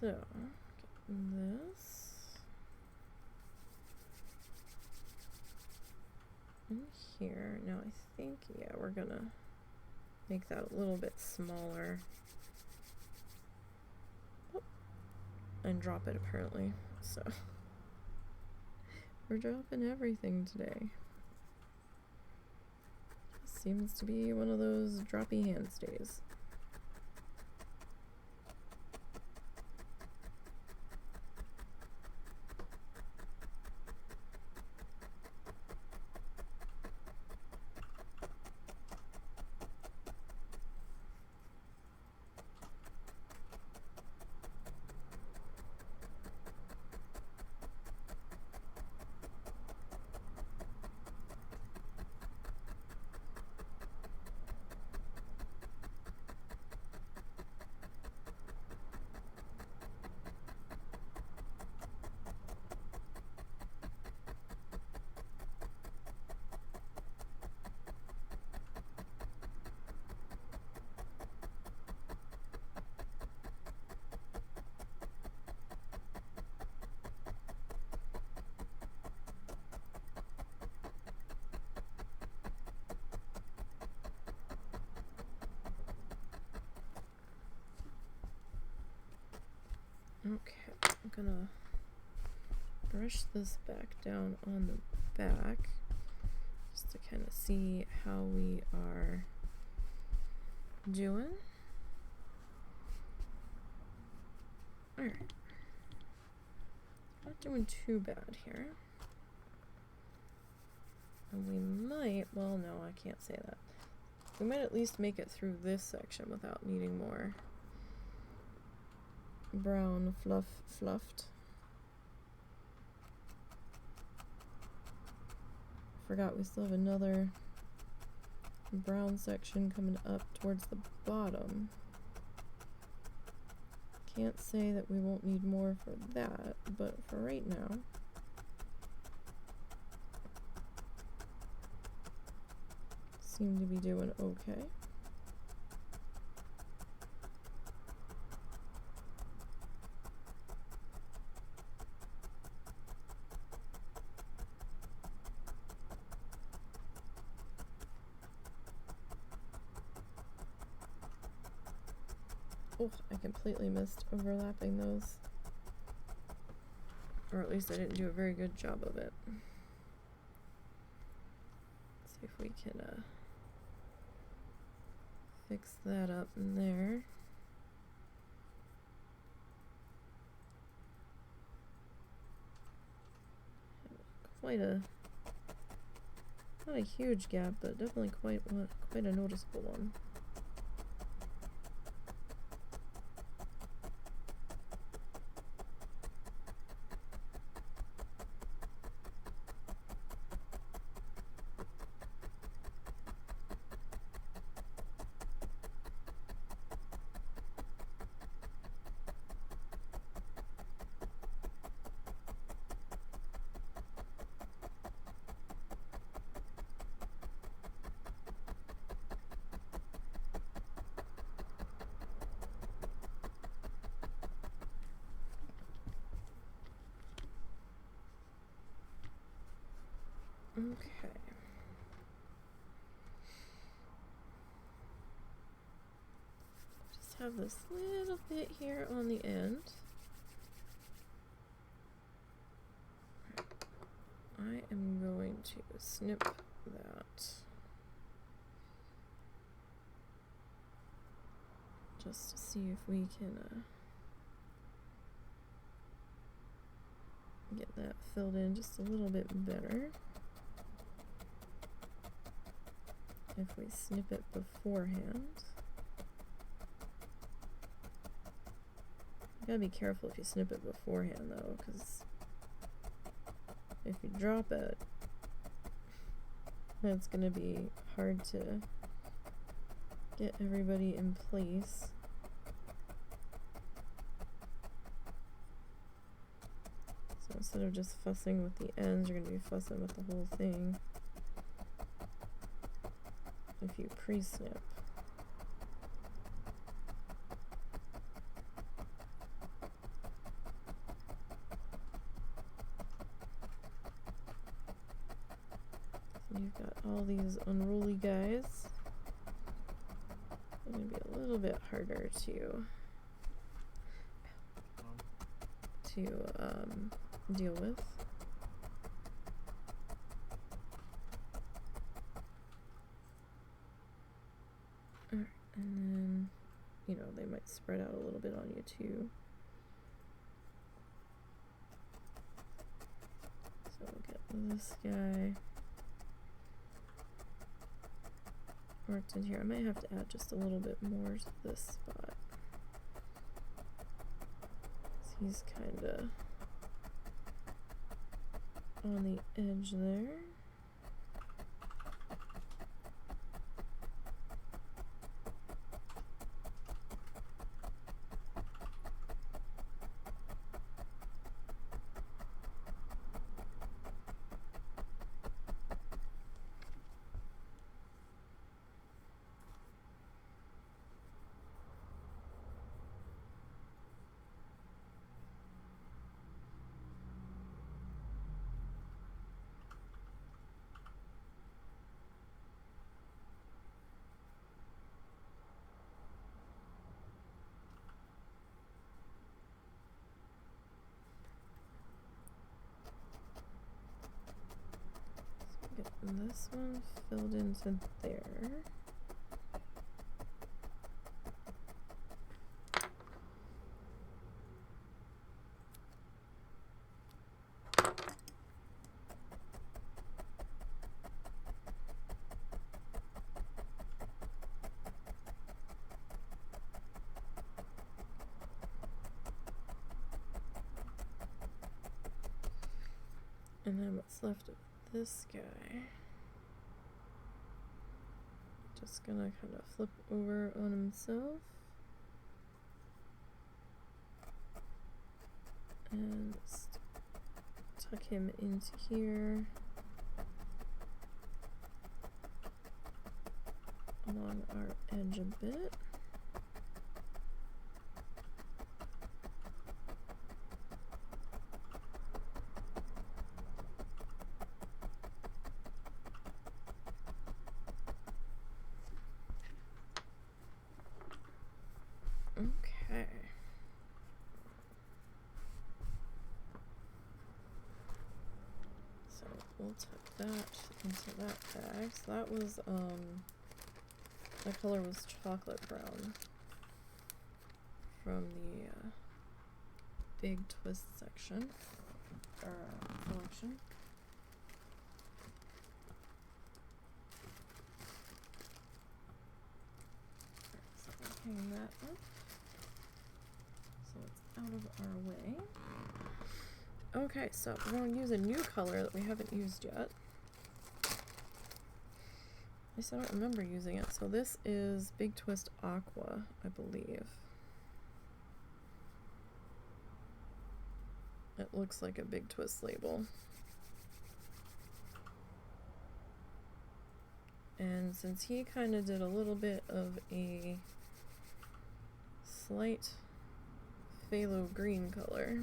[SPEAKER 1] So, get this in here. Now I think, yeah, we're gonna make that a little bit smaller. Oh, and drop it apparently. So, we're dropping everything today. Seems to be one of those droppy hand stays. Okay, I'm gonna brush this back down on the back just to kind of see how we are doing. Alright. Not doing too bad here. And we might, well no, I can't say that. We might at least make it through this section without needing more brown fluffed. Forgot we still have another brown section coming up towards the bottom. Can't say that we won't need more for that, but for right now, seem to be doing okay. Oh, I completely missed overlapping those. Or at least I didn't do a very good job of it. Let's see if we can fix that up in there. Quite a, not a huge gap, but definitely quite a noticeable one. Okay. Just have this little bit here on the end. I am going to snip that. Just to see if we can get that filled in just a little bit better. If we snip it beforehand. You gotta be careful if you snip it beforehand though, because if you drop it, it's gonna be hard to get everybody in place. So instead of just fussing with the ends, you're gonna be fussing with the whole thing if you pre-snip. So you've got all these unruly guys. It's gonna be a little bit harder to deal with. Alright, and then, you know, they might spread out a little bit on you too. So we'll get this guy worked in here. I might have to add just a little bit more to this spot. He's kinda on the edge there. Get this one filled into there. And then what's left of this guy, just gonna kind of flip over on himself and tuck him into here along our edge a bit. Okay. So we'll tuck that into that bag. So that was, that color was chocolate brown from the big twist section, or collection. So we'll hang that up. So it's out of our way. Okay, so we're going to use a new color that we haven't used yet. At least I don't remember using it. So this is Big Twist Aqua, I believe. It looks like a Big Twist label. And since he kind of did a little bit of a slight phthalo green color,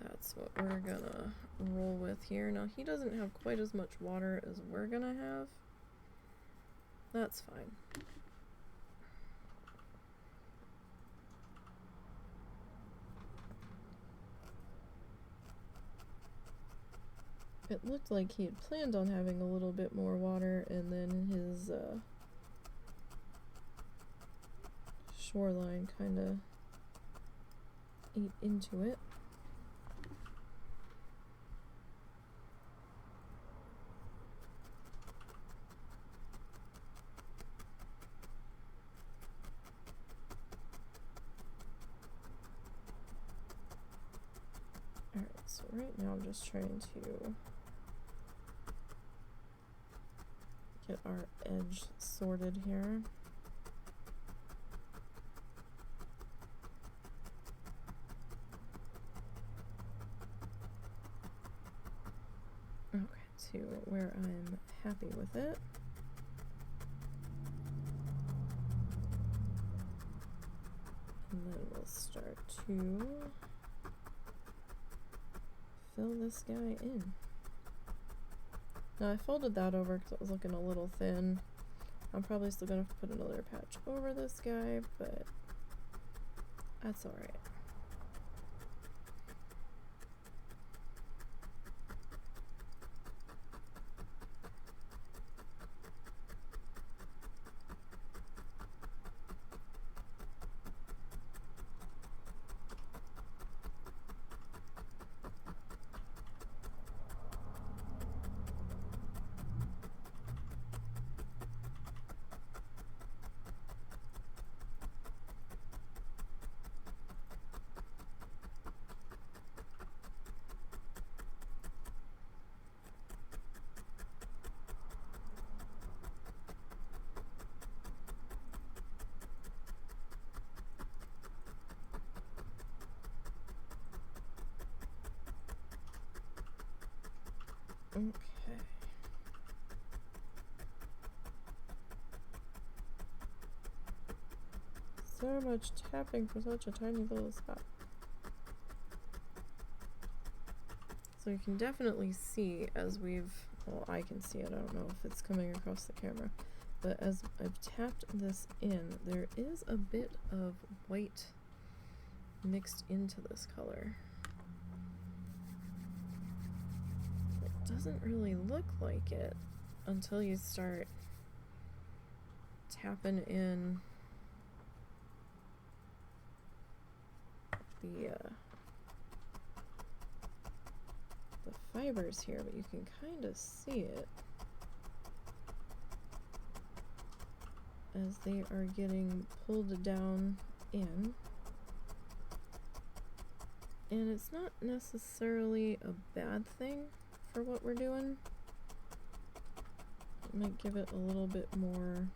[SPEAKER 1] That's what we're gonna roll with here. Now, he doesn't have quite as much water as we're gonna have. That's fine. It looked like he had planned on having a little bit more water, and then his shoreline kind of ate into it. Alright, so right now I'm just trying to get our edge sorted here. Okay, to where I'm happy with it. And then we'll start to fill this guy in. Now I folded that over because it was looking a little thin. I'm probably still gonna put another patch over this guy, but that's alright. Okay. So much tapping for such a tiny little spot. So you can definitely see as well, I can see it, I don't know if it's coming across the camera, but as I've tapped this in, there is a bit of white mixed into this color. Doesn't really look like it until you start tapping in the fibers here, but you can kind of see it as they are getting pulled down in. And it's not necessarily a bad thing for what we're doing. It might give it a little bit more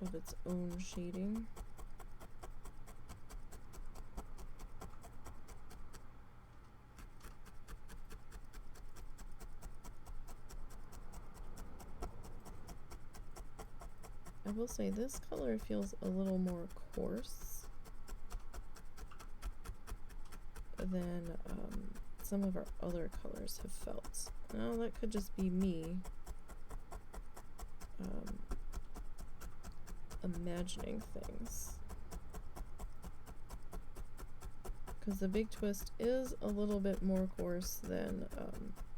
[SPEAKER 1] of its own shading. I will say this color feels a little more coarse than some of our other colors have felt. Now that could just be me imagining things, because the Big Twist is a little bit more coarse than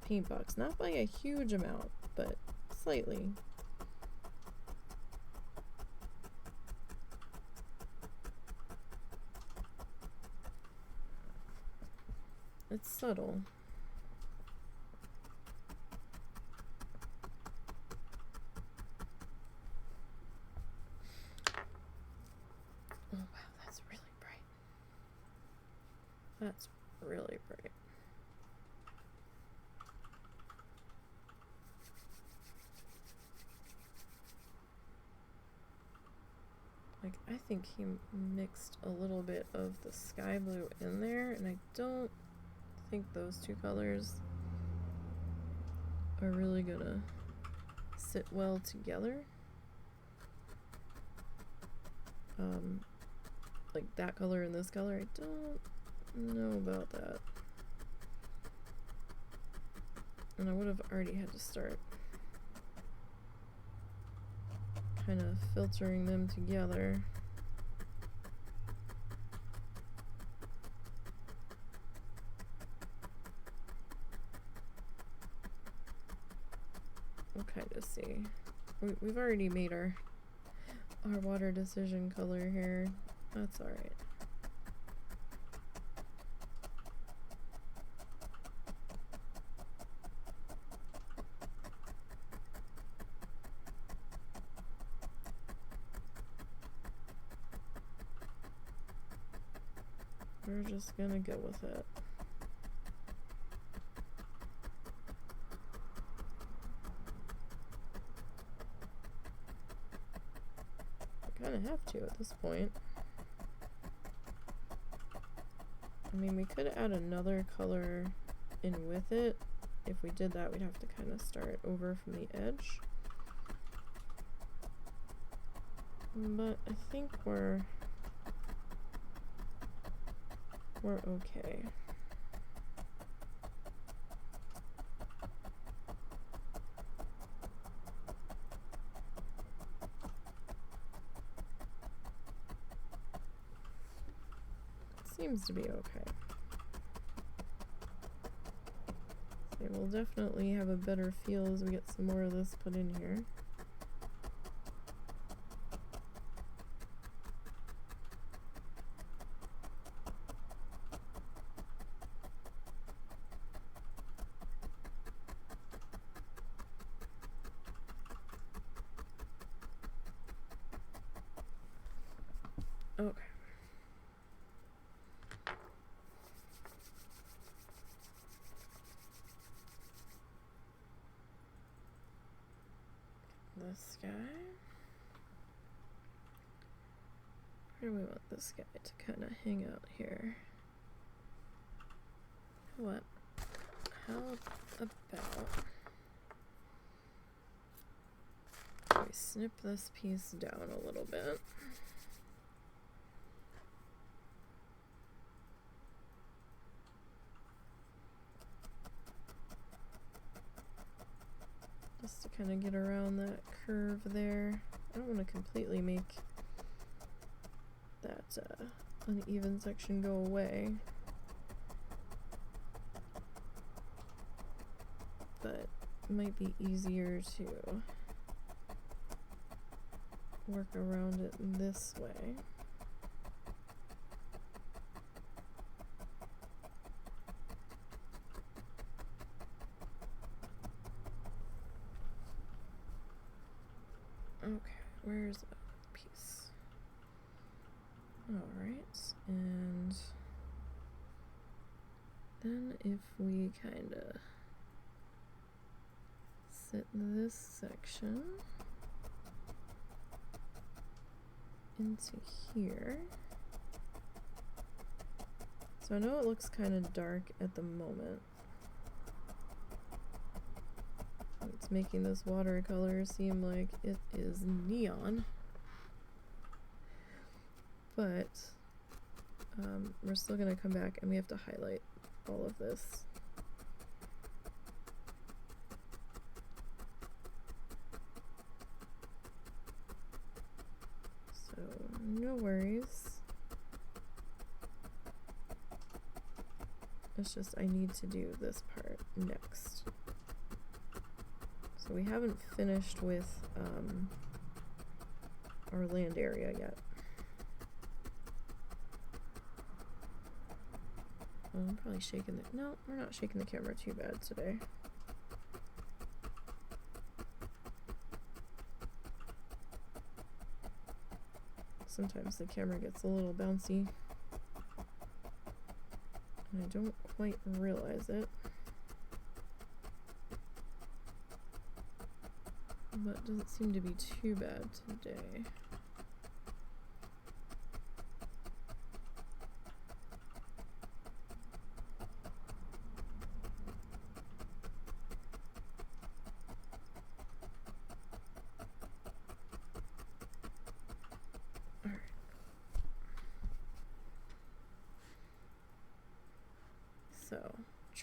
[SPEAKER 1] Paintbox, not by a huge amount, but slightly. It's subtle. Oh wow, that's really bright. That's really bright. Like, I think he mixed a little bit of the sky blue in there, and I don't think those two colors are really gonna sit well together. Like that color and this color, I don't know about that. And I would have already had to start kind of filtering them together. We'll kind of see. We've already made our water decision color here. That's all right. We're just gonna go with it. We kind of have to at this point. I mean, we could add another color in with it. If we did that, we'd have to kind of start over from the edge. But I think we're okay. Seems to be okay. So we'll definitely have a better feel as we get some more of this put in here. Okay. This guy. Where do we want this guy to kind of hang out here? What? How about we snip this piece down a little bit? Just to kind of get around that curve there. I don't want to completely make that uneven section go away. But it might be easier to work around it this way. Okay, where's that piece? Alright, and then if we kind of set this section into here. So I know it looks kind of dark at the moment. It's making this watercolor seem like it is neon, but we're still gonna come back and we have to highlight all of this. So no worries. It's just I need to do this part next. So we haven't finished with our land area yet. I'm probably shaking the... No, we're not shaking the camera too bad today. Sometimes the camera gets a little bouncy. And I don't quite realize it. But it doesn't seem to be too bad today.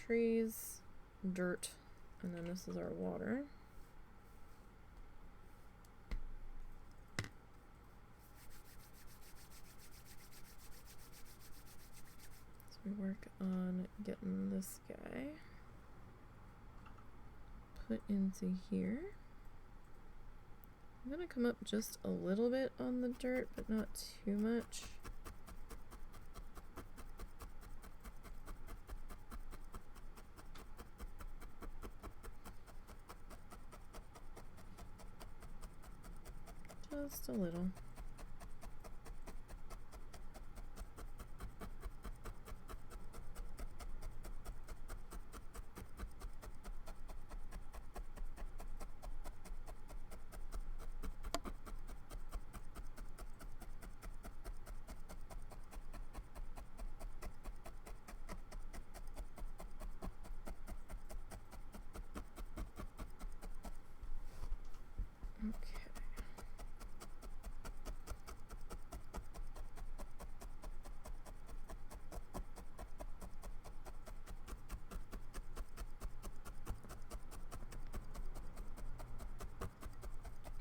[SPEAKER 1] trees, dirt, and then this is our water. So we work on getting this guy put into here. I'm gonna come up just a little bit on the dirt, but not too much. Just a little.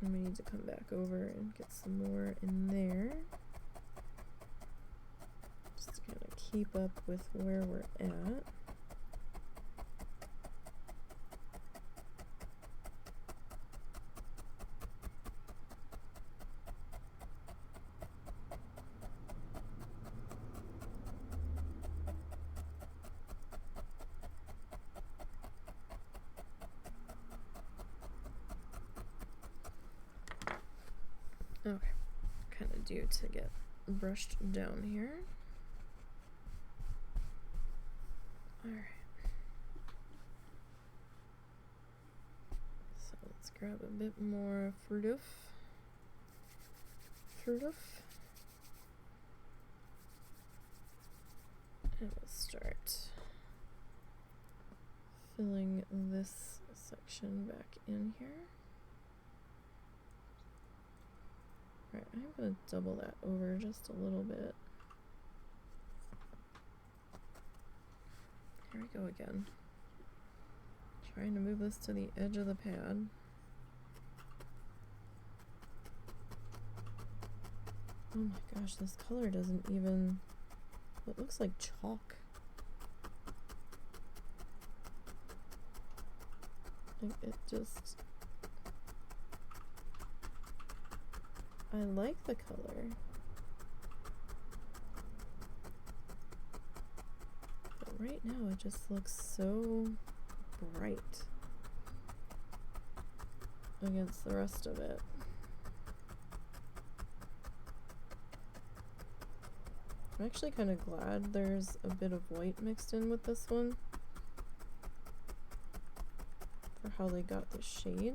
[SPEAKER 1] And we need to come back over and get some more in there. Just to kind of keep up with where we're at. Okay, kind of due to get brushed down here. Alright. So let's grab a bit more fruit. And we'll start filling this section back in here. Alright, I'm going to double that over just a little bit. Here we go again. Trying to move this to the edge of the pad. Oh my gosh, this color doesn't even... It looks like chalk. Like, it just... I like the color. But right now it just looks so bright against the rest of it. I'm actually kind of glad there's a bit of white mixed in with this one for how they got the shade.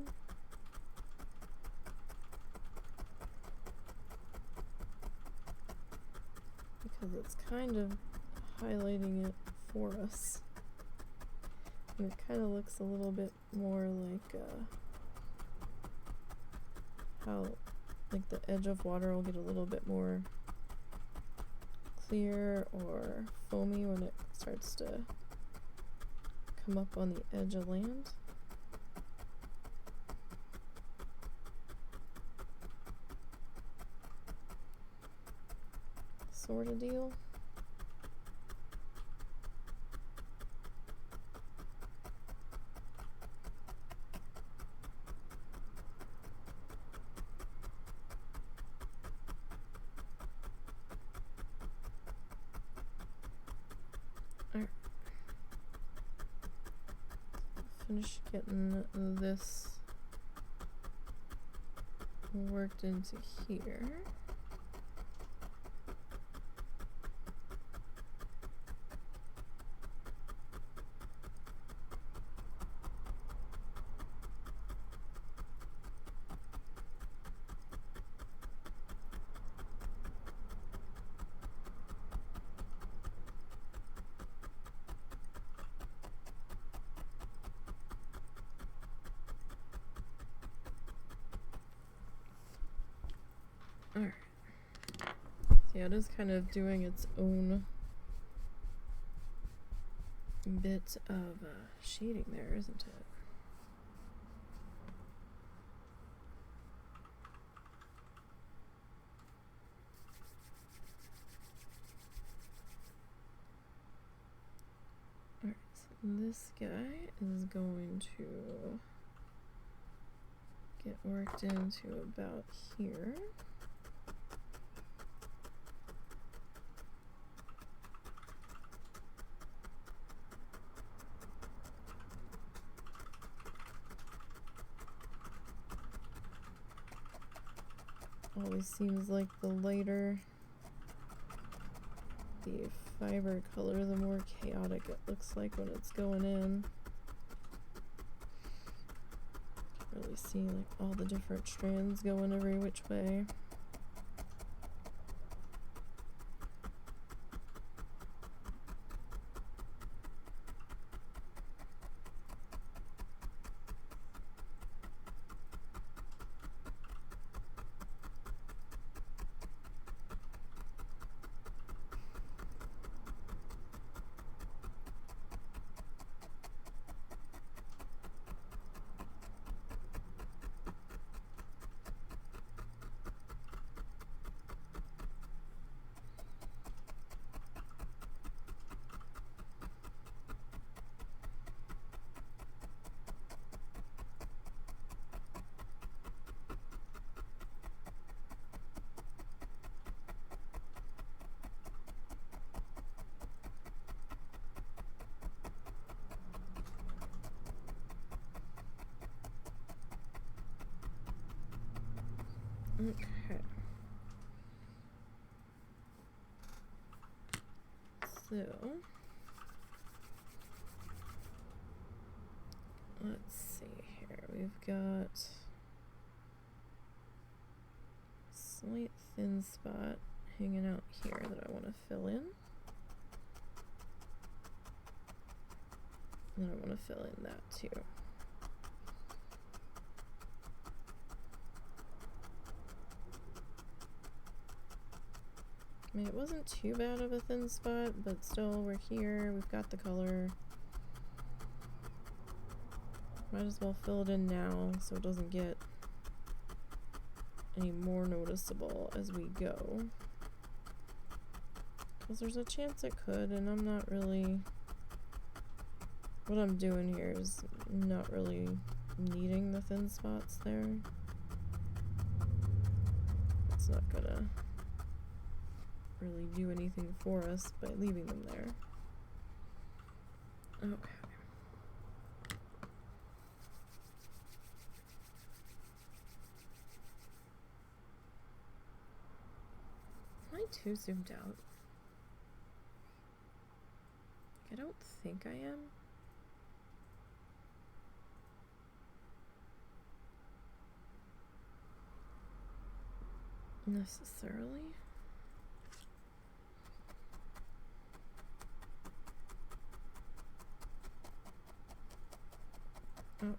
[SPEAKER 1] Because it's kind of highlighting it for us. And it kind of looks a little bit more like how like the edge of water will get a little bit more clear or foamy when it starts to come up on the edge of land. Sort of deal. Alright. Finish getting this worked into here. Alright. Yeah, it is kind of doing its own bit of shading there, isn't it? Alright, so this guy is going to get worked into about here. Always seems like the lighter the fiber color, the more chaotic it looks like when it's going in. Really see like all the different strands going every which way. Okay. So let's see here. We've got slight thin spot hanging out here that I want to fill in. And I want to fill in that too. I mean, it wasn't too bad of a thin spot, but still, we're here, we've got the color. Might as well fill it in now so it doesn't get any more noticeable as we go. Because there's a chance it could, and I'm not really... What I'm doing here is not really needing the thin spots there. It's not gonna really do anything for us by leaving them there. Okay. Am I too zoomed out? I don't think I am. Necessarily. Okay.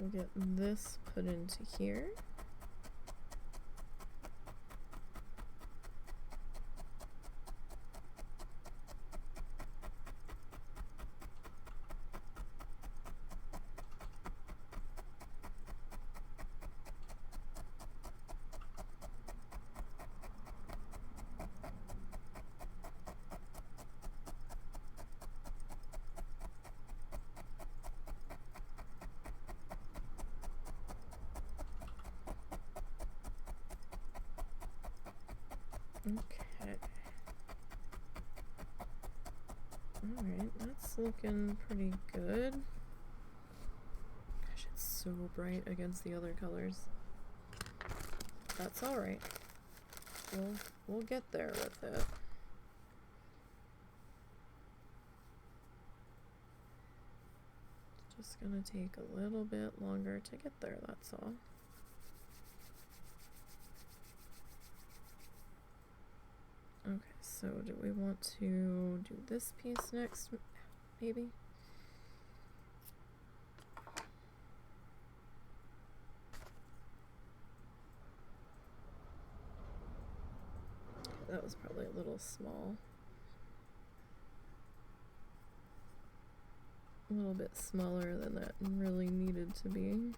[SPEAKER 1] We'll get this put into here. Okay. Alright, that's looking pretty good. Gosh, it's so bright against the other colors. That's alright. We'll get there with it. It's just gonna take a little bit longer to get there, that's all. Okay, so do we want to do this piece next, maybe? That was probably a little small. A little bit smaller than that really needed to be.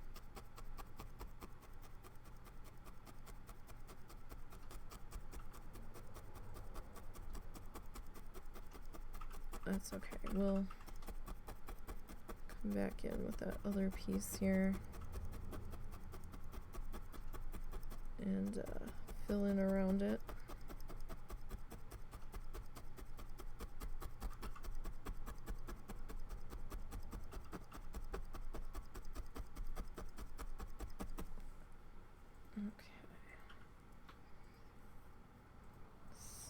[SPEAKER 1] That's okay. We'll come back in with that other piece here and fill in around it.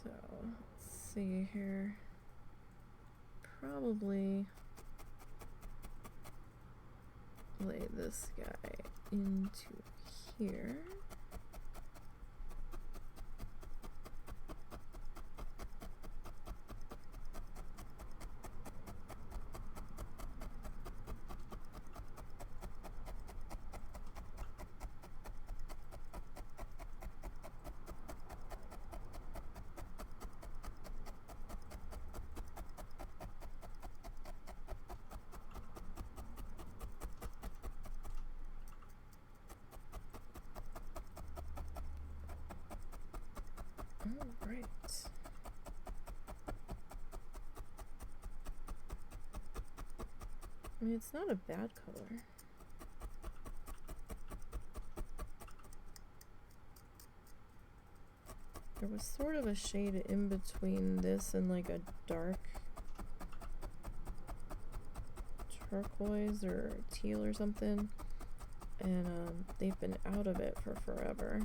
[SPEAKER 1] So let's see here. Probably lay this guy into here. All right. I mean, it's not a bad color. There was sort of a shade in between this and like a dark turquoise or teal or something, and they've been out of it for forever.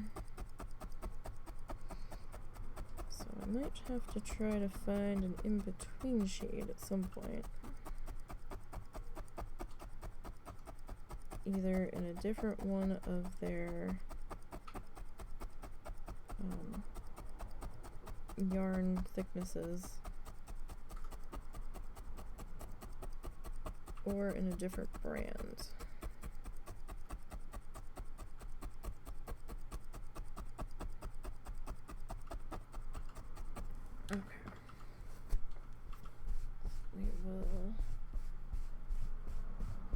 [SPEAKER 1] So I might have to try to find an in-between shade at some point. Either in a different one of their yarn thicknesses, or in a different brand. Okay. We will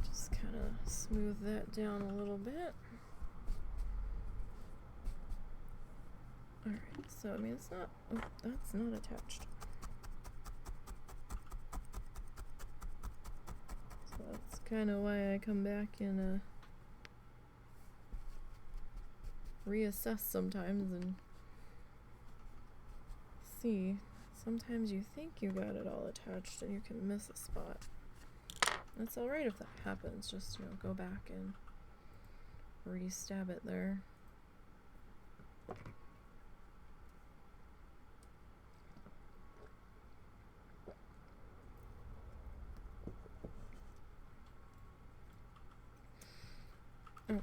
[SPEAKER 1] just kind of smooth that down a little bit. Alright, so I mean it's not, oh, that's not attached. So that's kind of why I come back and reassess sometimes and see. Sometimes you think you got it all attached and you can miss a spot. That's alright if that happens, just, you know, go back and re-stab it there. Okay.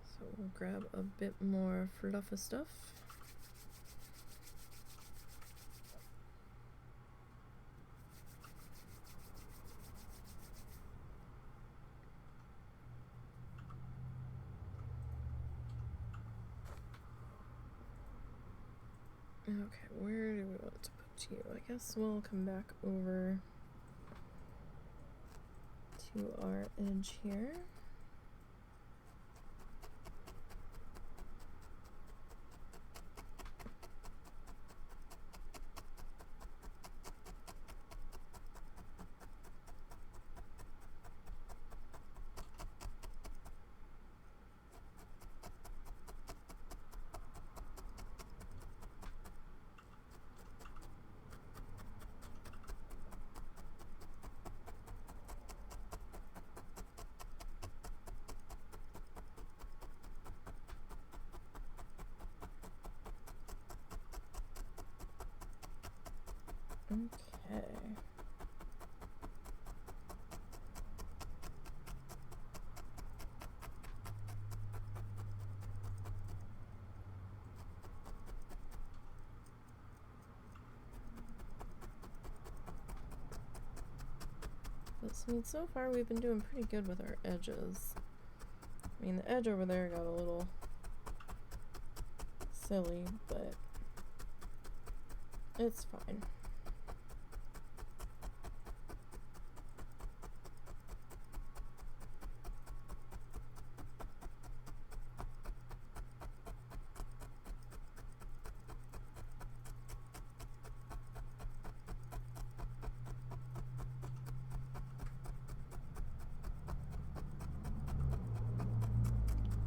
[SPEAKER 1] So we'll grab a bit more fluffy stuff. Okay, where do we want to put you? I guess we'll come back over to our edge here. Okay. So far we've been doing pretty good with our edges. I mean, the edge over there got a silly, but it's fine.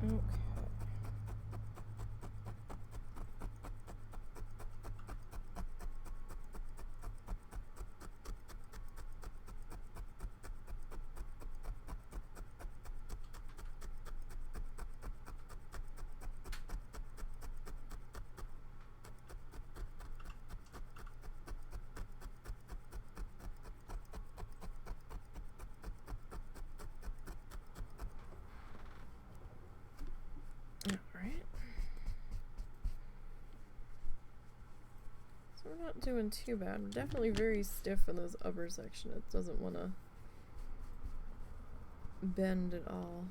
[SPEAKER 1] Okay. Alright. So we're not doing too bad. I'm definitely very stiff in this upper section. It doesn't want to bend at all.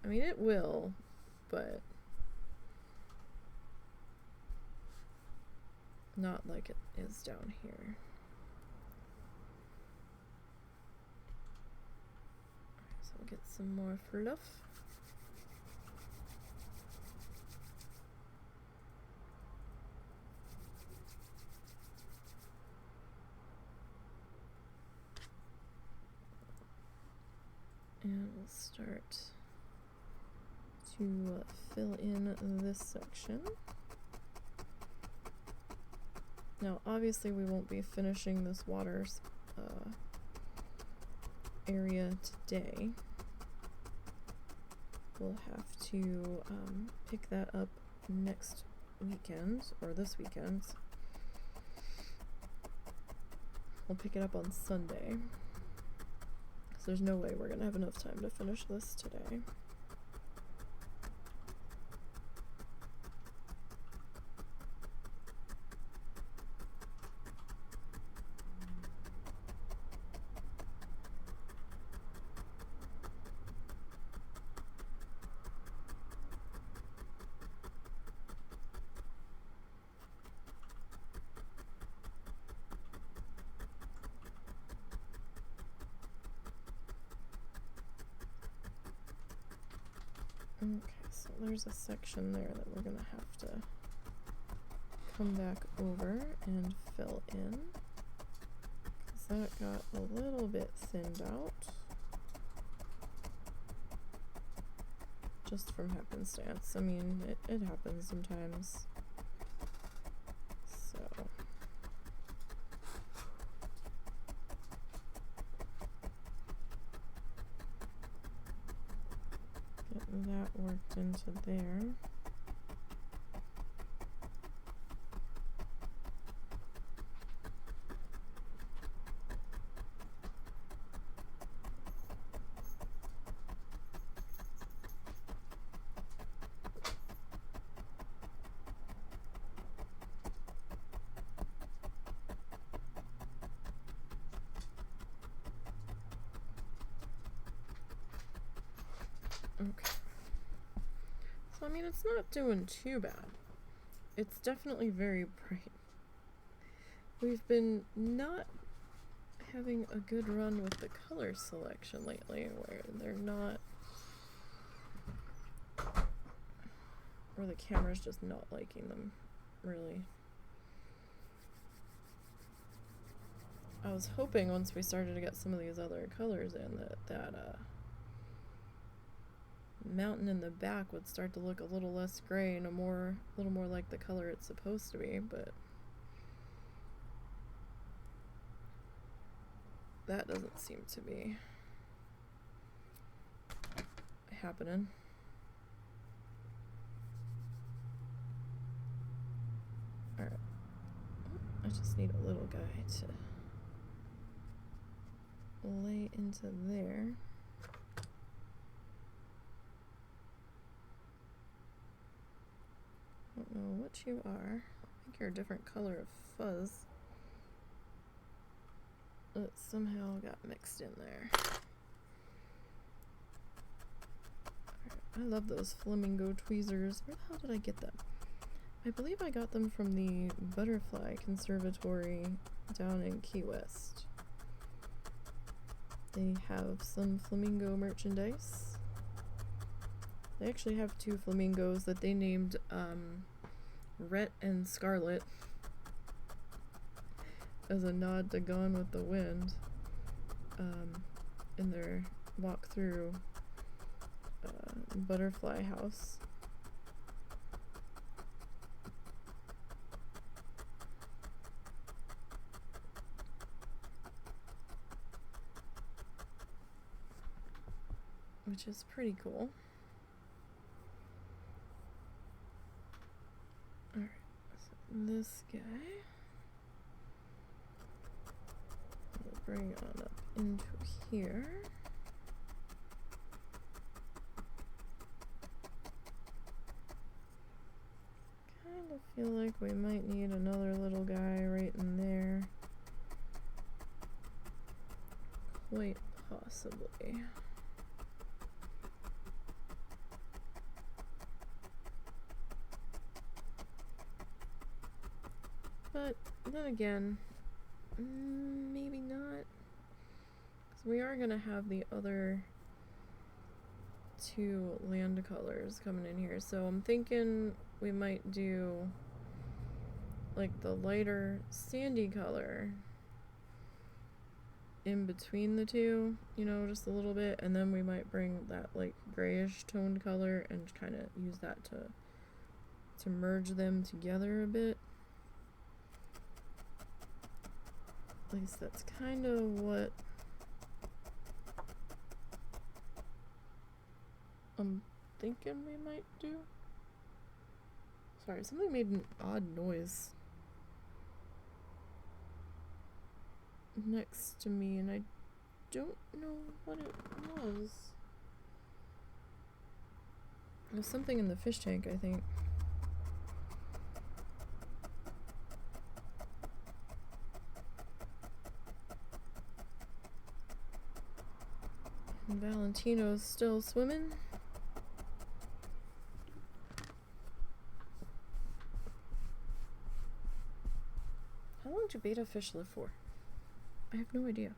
[SPEAKER 1] I mean, it will, but not like it is down here. Alright, so we'll get some more fluff. And we'll start to fill in this section. Now, obviously, we won't be finishing this water area today. We'll have to pick that up next weekend, or this weekend. We'll pick it up on Sunday. So there's no way we're gonna have enough time to finish this today. Okay, so there's a section there that we're gonna have to come back over and fill in, because that got a little bit thinned out just from happenstance. I mean, it happens sometimes. So getting that worked into there. Okay. So, I mean, it's not doing too bad. It's definitely very bright. We've been not having a good run with the color selection lately, where they're not, or the camera's just not liking them, really. I was hoping once we started to get some of these other colors in that mountain in the back would start to look a little less gray and a little more like the color it's supposed to be, but that doesn't seem to be happening. Alright. I just need a little guy to lay into there. I don't know what you are. I think you're a different color of fuzz. It somehow got mixed in there. Alright, I love those flamingo tweezers. Where the hell did I get them? I believe I got them from the Butterfly Conservatory down in Key West. They have some flamingo merchandise. They actually have 2 flamingos that they named Rhett and Scarlet as a nod to Gone with the Wind in their walk through butterfly house. Which is pretty cool. Alright, so this guy we'll bring on up into here. Kind of feel like we might need another little guy right in there. Quite possibly. But then again, maybe not. Because we are going to have the other 2 land colors coming in here. So I'm thinking we might do like the lighter sandy color in between the 2, you know, just a little bit. And then we might bring that like grayish toned color and kind of use that to merge them together a bit. At least that's kind of what I'm thinking we might do. Sorry, something made an odd noise next to me, and I don't know what it was. It was something in the fish tank, I think. And Valentino's still swimming. How long do betta fish live for? I have no idea.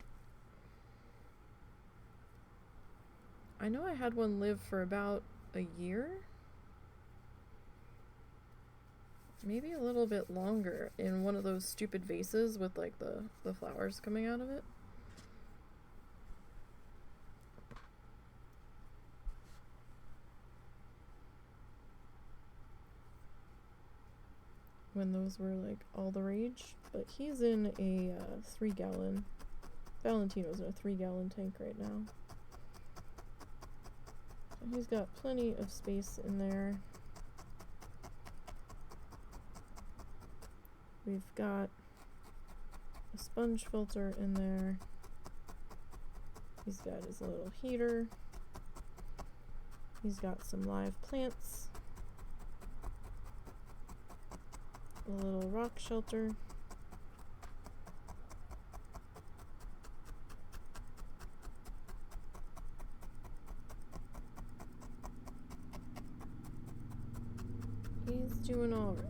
[SPEAKER 1] I know I had one live for about a year. Maybe a little bit longer in one of those stupid vases with like the flowers coming out of it. When those were like all the rage. But he's in a 3-gallon. Valentino's in a 3-gallon tank right now. So he's got plenty of space in there. We've got a sponge filter in there. He's got his little heater. He's got some live plants. A little rock shelter. He's doing all right.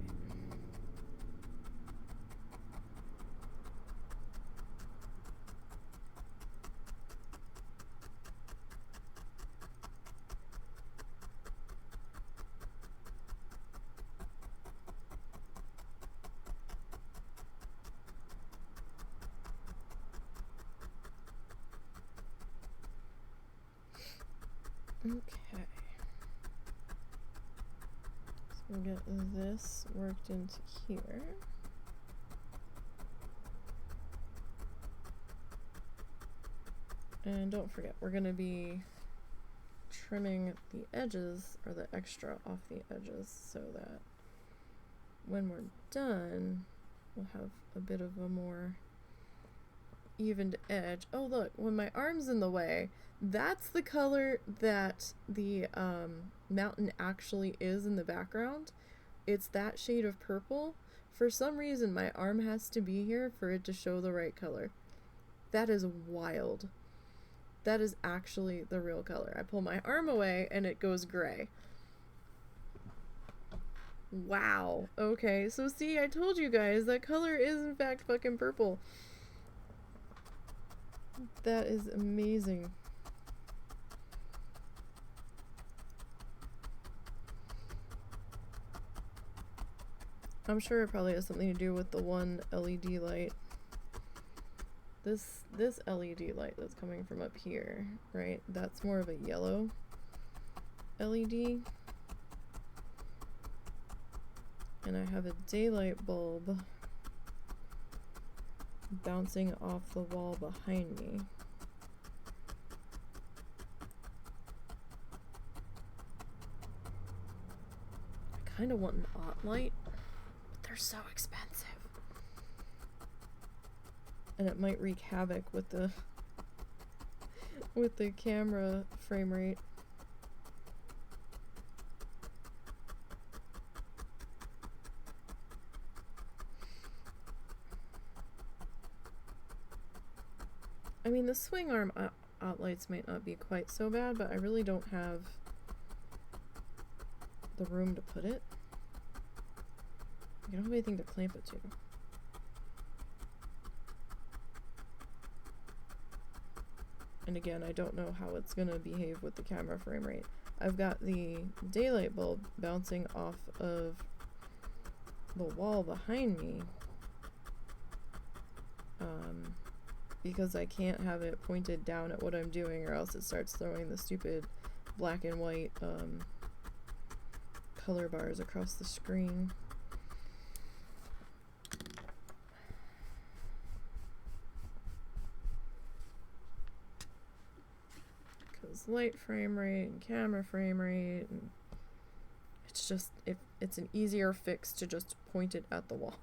[SPEAKER 1] Okay. So we'll get this worked into here. And don't forget, we're going to be trimming the edges, or the extra off the edges, so that when we're done, we'll have a bit of a more evened edge. Oh look, when my arm's in the way, that's the color that the mountain actually is in the background. It's that shade of purple. For some reason, my arm has to be here for it to show the right color. That is wild. That is actually the real color. I pull my arm away and it goes gray. Wow. Okay, so see, I told you guys that color is in fact fucking purple. That is amazing. I'm sure it probably has something to do with the one LED light. This LED light that's coming from up here, right? That's more of a yellow LED. And I have a daylight bulb bouncing off the wall behind me. I kind of want an aught light, but they're so expensive. And it might wreak havoc with the camera frame rate. I mean, the swing arm outlights might not be quite so bad, but I really don't have the room to put it. I don't have anything to clamp it to. And again, I don't know how it's gonna behave with the camera frame rate. I've got the daylight bulb bouncing off of the wall behind me. Because I can't have it pointed down at what I'm doing, or else it starts throwing the stupid black and white color bars across the screen. Because light frame rate and camera frame rate, and it's just, it's an easier fix to just point it at the wall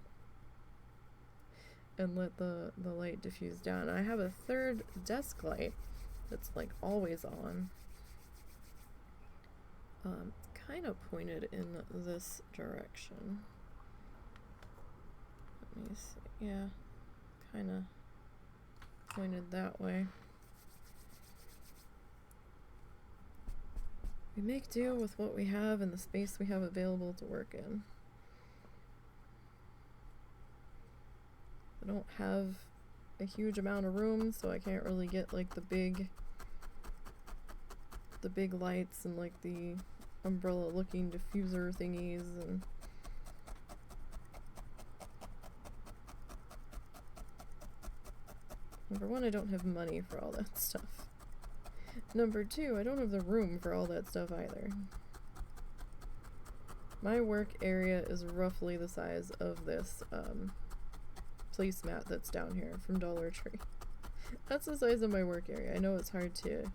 [SPEAKER 1] and let the light diffuse down. I have a third desk light that's like always on, kind of pointed in this direction. Let me see. Yeah, kind of pointed that way. We make do with what we have and the space we have available to work in. I don't have a huge amount of room, so I can't really get like the big lights and like the umbrella looking diffuser thingies. And number one, I don't have money for all that stuff. Number two, I don't have the room for all that stuff either. My work area is roughly the size of this placemat that's down here from Dollar Tree. That's the size of my work area. I know it's hard to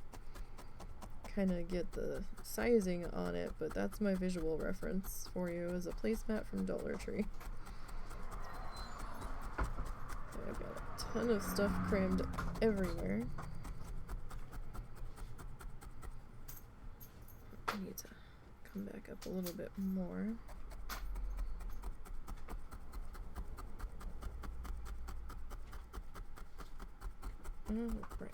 [SPEAKER 1] kind of get the sizing on it, but that's my visual reference for you, is a placemat from Dollar Tree. I've got a ton of stuff crammed everywhere. I need to come back up a little bit more. Right.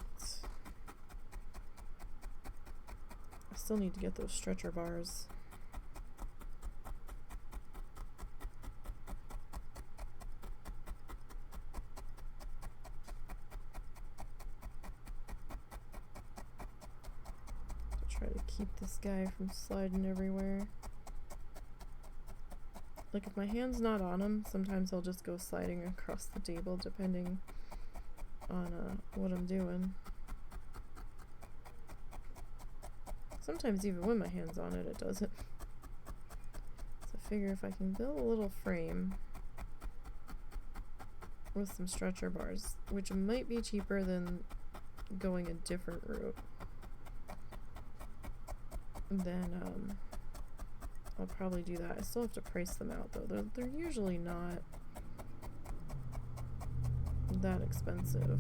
[SPEAKER 1] I still need to get those stretcher bars. To try to keep this guy from sliding everywhere. Like, if my hand's not on him, sometimes I'll just go sliding across the table depending on what I'm doing. Sometimes even when my hand's on it, it doesn't. So I figure if I can build a little frame with some stretcher bars, which might be cheaper than going a different route, then I'll probably do that. I still have to price them out though. They're usually not that expensive.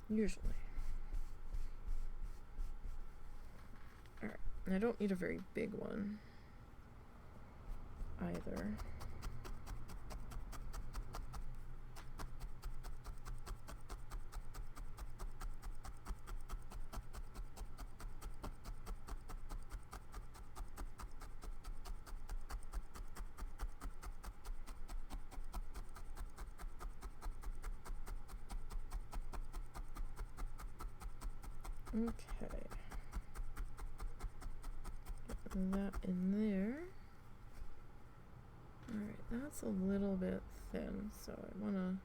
[SPEAKER 1] Usually. Alright, and I don't need a very big one either. Okay. Get that in there. Alright, that's a little bit thin, so I want to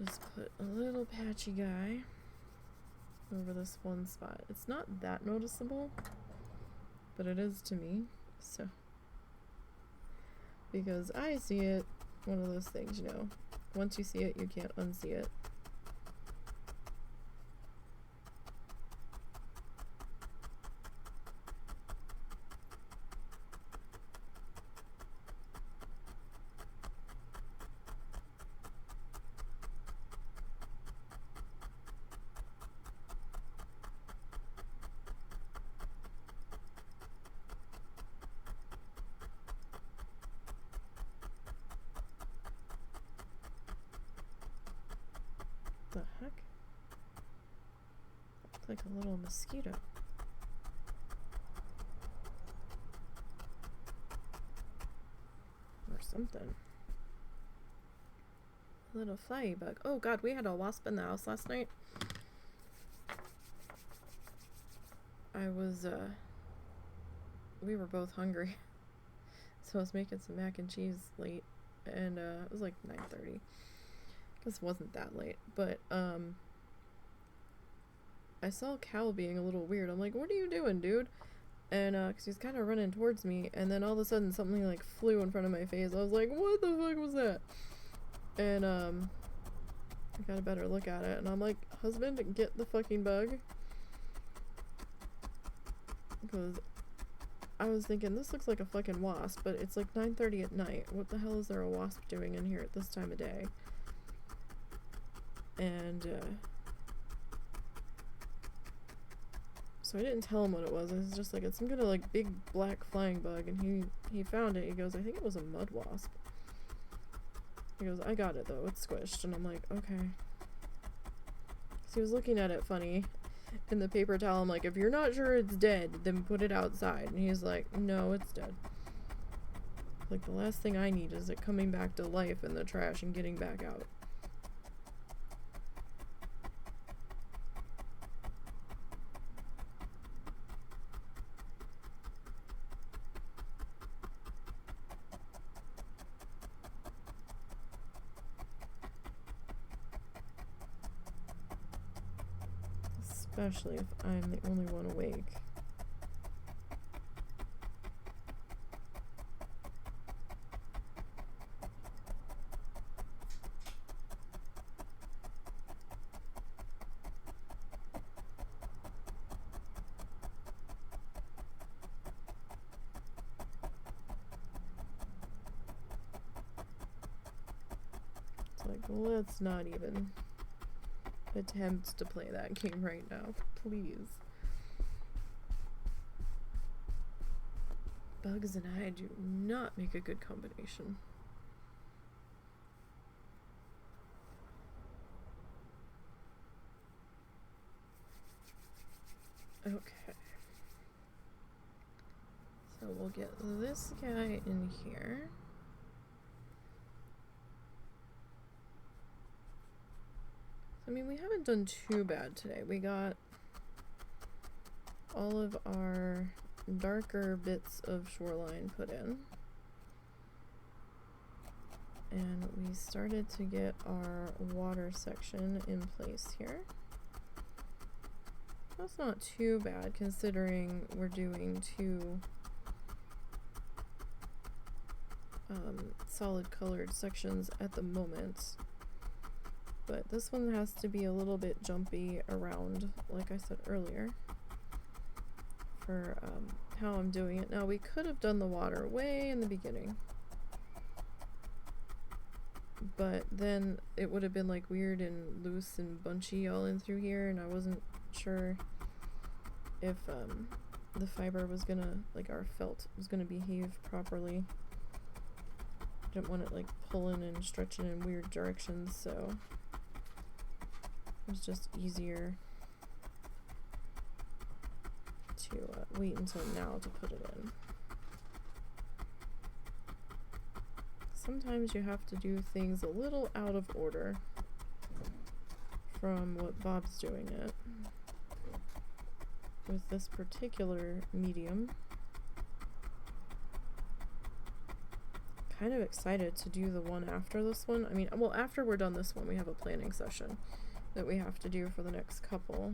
[SPEAKER 1] just put a little patchy guy over this one spot. It's not that noticeable, but it is to me, so. Because I see it, one of those things, you know. Once you see it, you can't unsee it. The heck? It's like a little mosquito. Or something. A little fly bug. Oh god, we had a wasp in the house last night. We were both hungry. So I was making some mac and cheese late. And it was like 9:30. Guess it wasn't that late, but I saw Cal being a little weird. I'm like, what are you doing, dude? And cause he's kind of running towards me, and then all of a sudden something like flew in front of my face. I was like, what the fuck was that? And I got a better look at it, and I'm like, husband, get the fucking bug. Because I was thinking, this looks like a fucking wasp, but it's like 9:30 at night. What the hell is there a wasp doing in here at this time of day? And so I didn't tell him what it was. I was just like, it's some kind of like big black flying bug, and he found it. He goes, I think it was a mud wasp. He goes, I got it though, it's squished. And I'm like, okay. So he was looking at it funny in the paper towel. I'm like, if you're not sure it's dead, then put it outside. And he's like, no, it's dead. Like, the last thing I need is it coming back to life in the trash and getting back out. Especially if I'm the only one awake. It's like, let's not even attempt to play that game right now, please. Bugs and I do not make a good combination. Okay. So we'll get this guy in here. I mean, we haven't done too bad today. We got all of our darker bits of shoreline put in. And we started to get our water section in place here. That's not too bad considering we're doing two solid colored sections at the moment. But this one has to be a little bit jumpy around, like I said earlier, for how I'm doing it. Now, we could have done the water way in the beginning, but then it would have been like weird and loose and bunchy all in through here, and I wasn't sure if the fiber was gonna, like our felt was gonna behave properly. Didn't want it like pulling and stretching in weird directions, so it was just easier to wait until now to put it in. Sometimes you have to do things a little out of order from what Bob's doing it with this particular medium. Kind of excited to do the one after this one. I mean, well, after we're done this one, we have a planning session that we have to do for the next couple.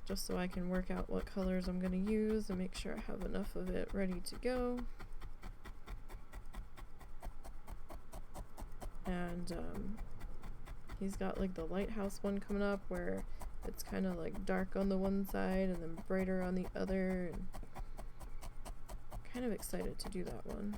[SPEAKER 1] Just so I can work out what colors I'm going to use and make sure I have enough of it ready to go. And he's got like the lighthouse one coming up where it's kind of like dark on the one side and then brighter on the other. And kind of excited to do that one.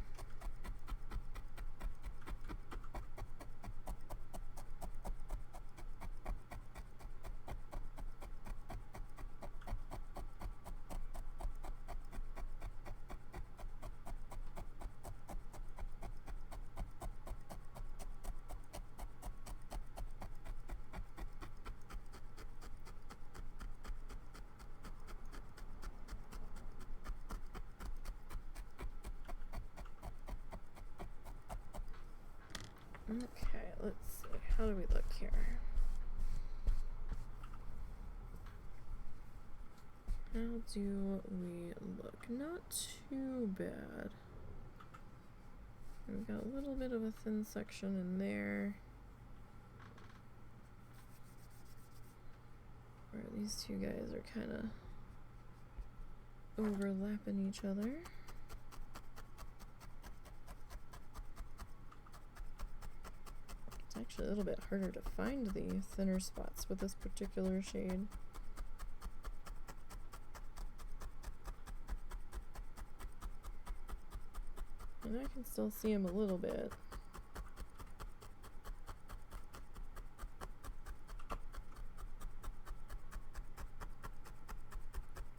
[SPEAKER 1] Okay, let's see. How do we look here? How do we look? Not too bad. We've got a little bit of a thin section in there, where these two guys are kind of overlapping each other. It's actually a little bit harder to find the thinner spots with this particular shade. And I can still see them a little bit.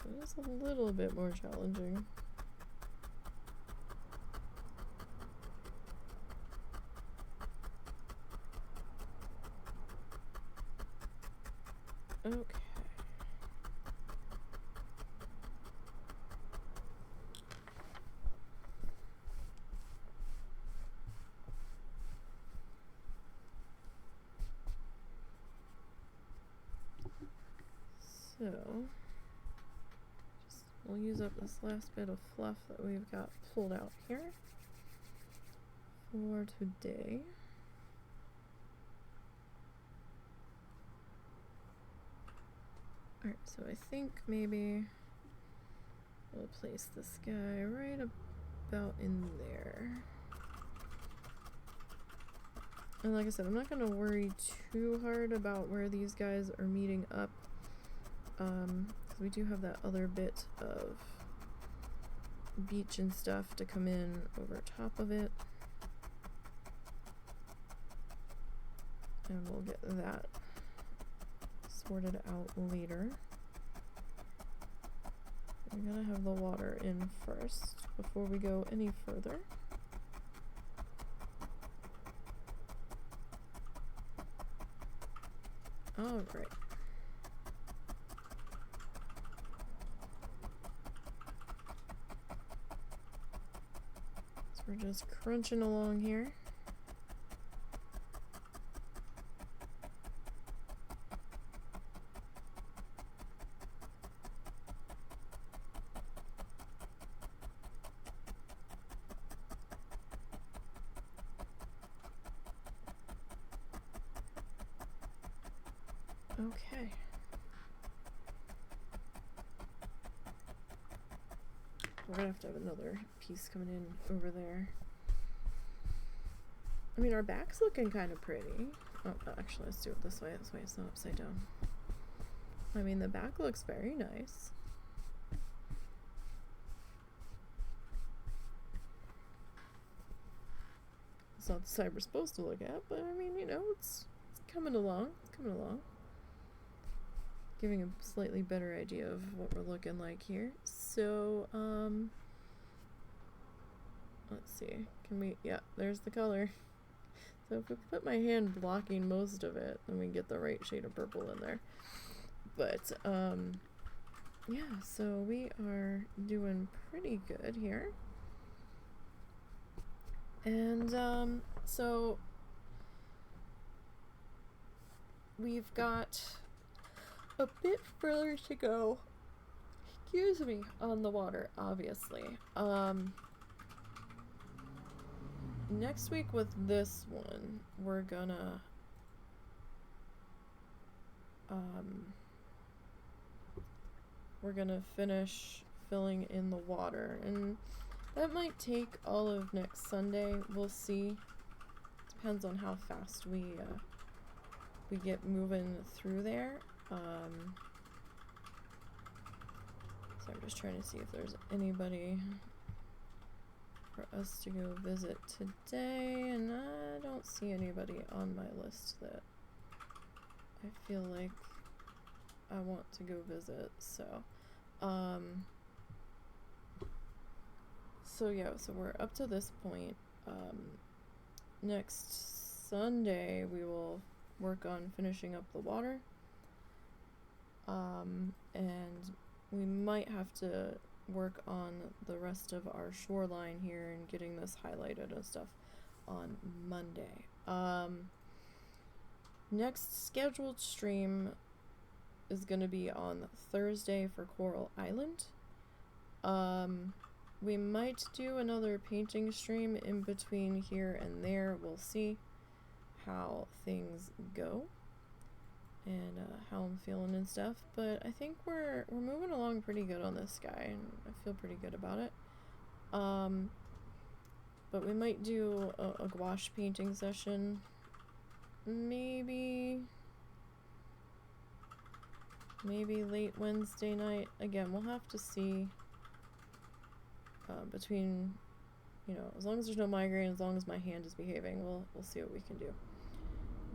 [SPEAKER 1] It is a little bit more challenging. Okay. So, we'll use up this last bit of fluff that we've got pulled out here for today. Alright, so I think maybe we'll place this guy right about in there. And like I said, I'm not going to worry too hard about where these guys are meeting up. Because we do have that other bit of beach and stuff to come in over top of it. And we'll get that sorted out later. We gotta have the water in first before we go any further. All right. So we're just crunching along here. Okay. We're gonna have to have another piece coming in over there. I mean, our back's looking kind of pretty. Oh, actually, let's do it this way. This way it's not upside down. I mean, the back looks very nice. It's not the side we're supposed to look at, but I mean, you know, it's coming along. It's coming along. Giving a slightly better idea of what we're looking like here. So, let's see. Can we, yeah, there's the color. So if we put my hand blocking most of it, then we get the right shade of purple in there. But, yeah, so we are doing pretty good here. And, so we've got a bit further to go. Excuse me, on the water, obviously. Next week with this one, we're gonna finish filling in the water, and that might take all of next Sunday. We'll see. Depends on how fast we get moving through there. So I'm just trying to see if there's anybody for us to go visit today, and I don't see anybody on my list that I feel like I want to go visit. So yeah, so we're up to this point. Next Sunday we will work on finishing up the water, and we might have to work on the rest of our shoreline here and getting this highlighted and stuff on Monday. Next scheduled stream is going to be on Thursday for Coral Island. We might do another painting stream in between here and there. We'll see how things go and how I'm feeling and stuff, but I think we're moving along pretty good on this guy, and I feel pretty good about it. But we might do a gouache painting session, maybe late Wednesday night. Again, we'll have to see. Between, you know, as long as there's no migraine, as long as my hand is behaving, we'll see what we can do.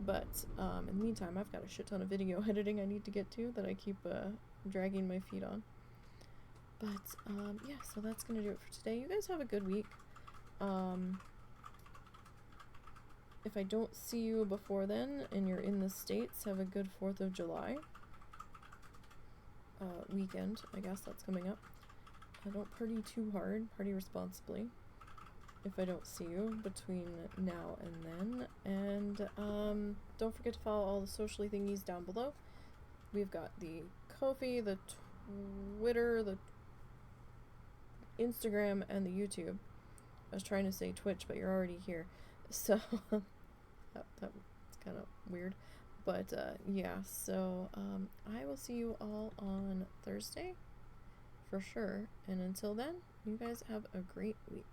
[SPEAKER 1] But in the meantime, I've got a shit ton of video editing I need to get to that I keep dragging my feet on. But yeah, so that's gonna do it for today. You guys have a good week. If I don't see you before then and you're in the States, have a good 4th of July weekend. I guess that's coming up. Don't party too hard, party responsibly if I don't see you between now and then. And don't forget to follow all the socially thingies down below. We've got the Kofi, the Twitter, the Instagram, and the YouTube. I was trying to say Twitch, but you're already here, so that's kind of weird. But yeah, so I will see you all on Thursday for sure, and until then, you guys have a great week.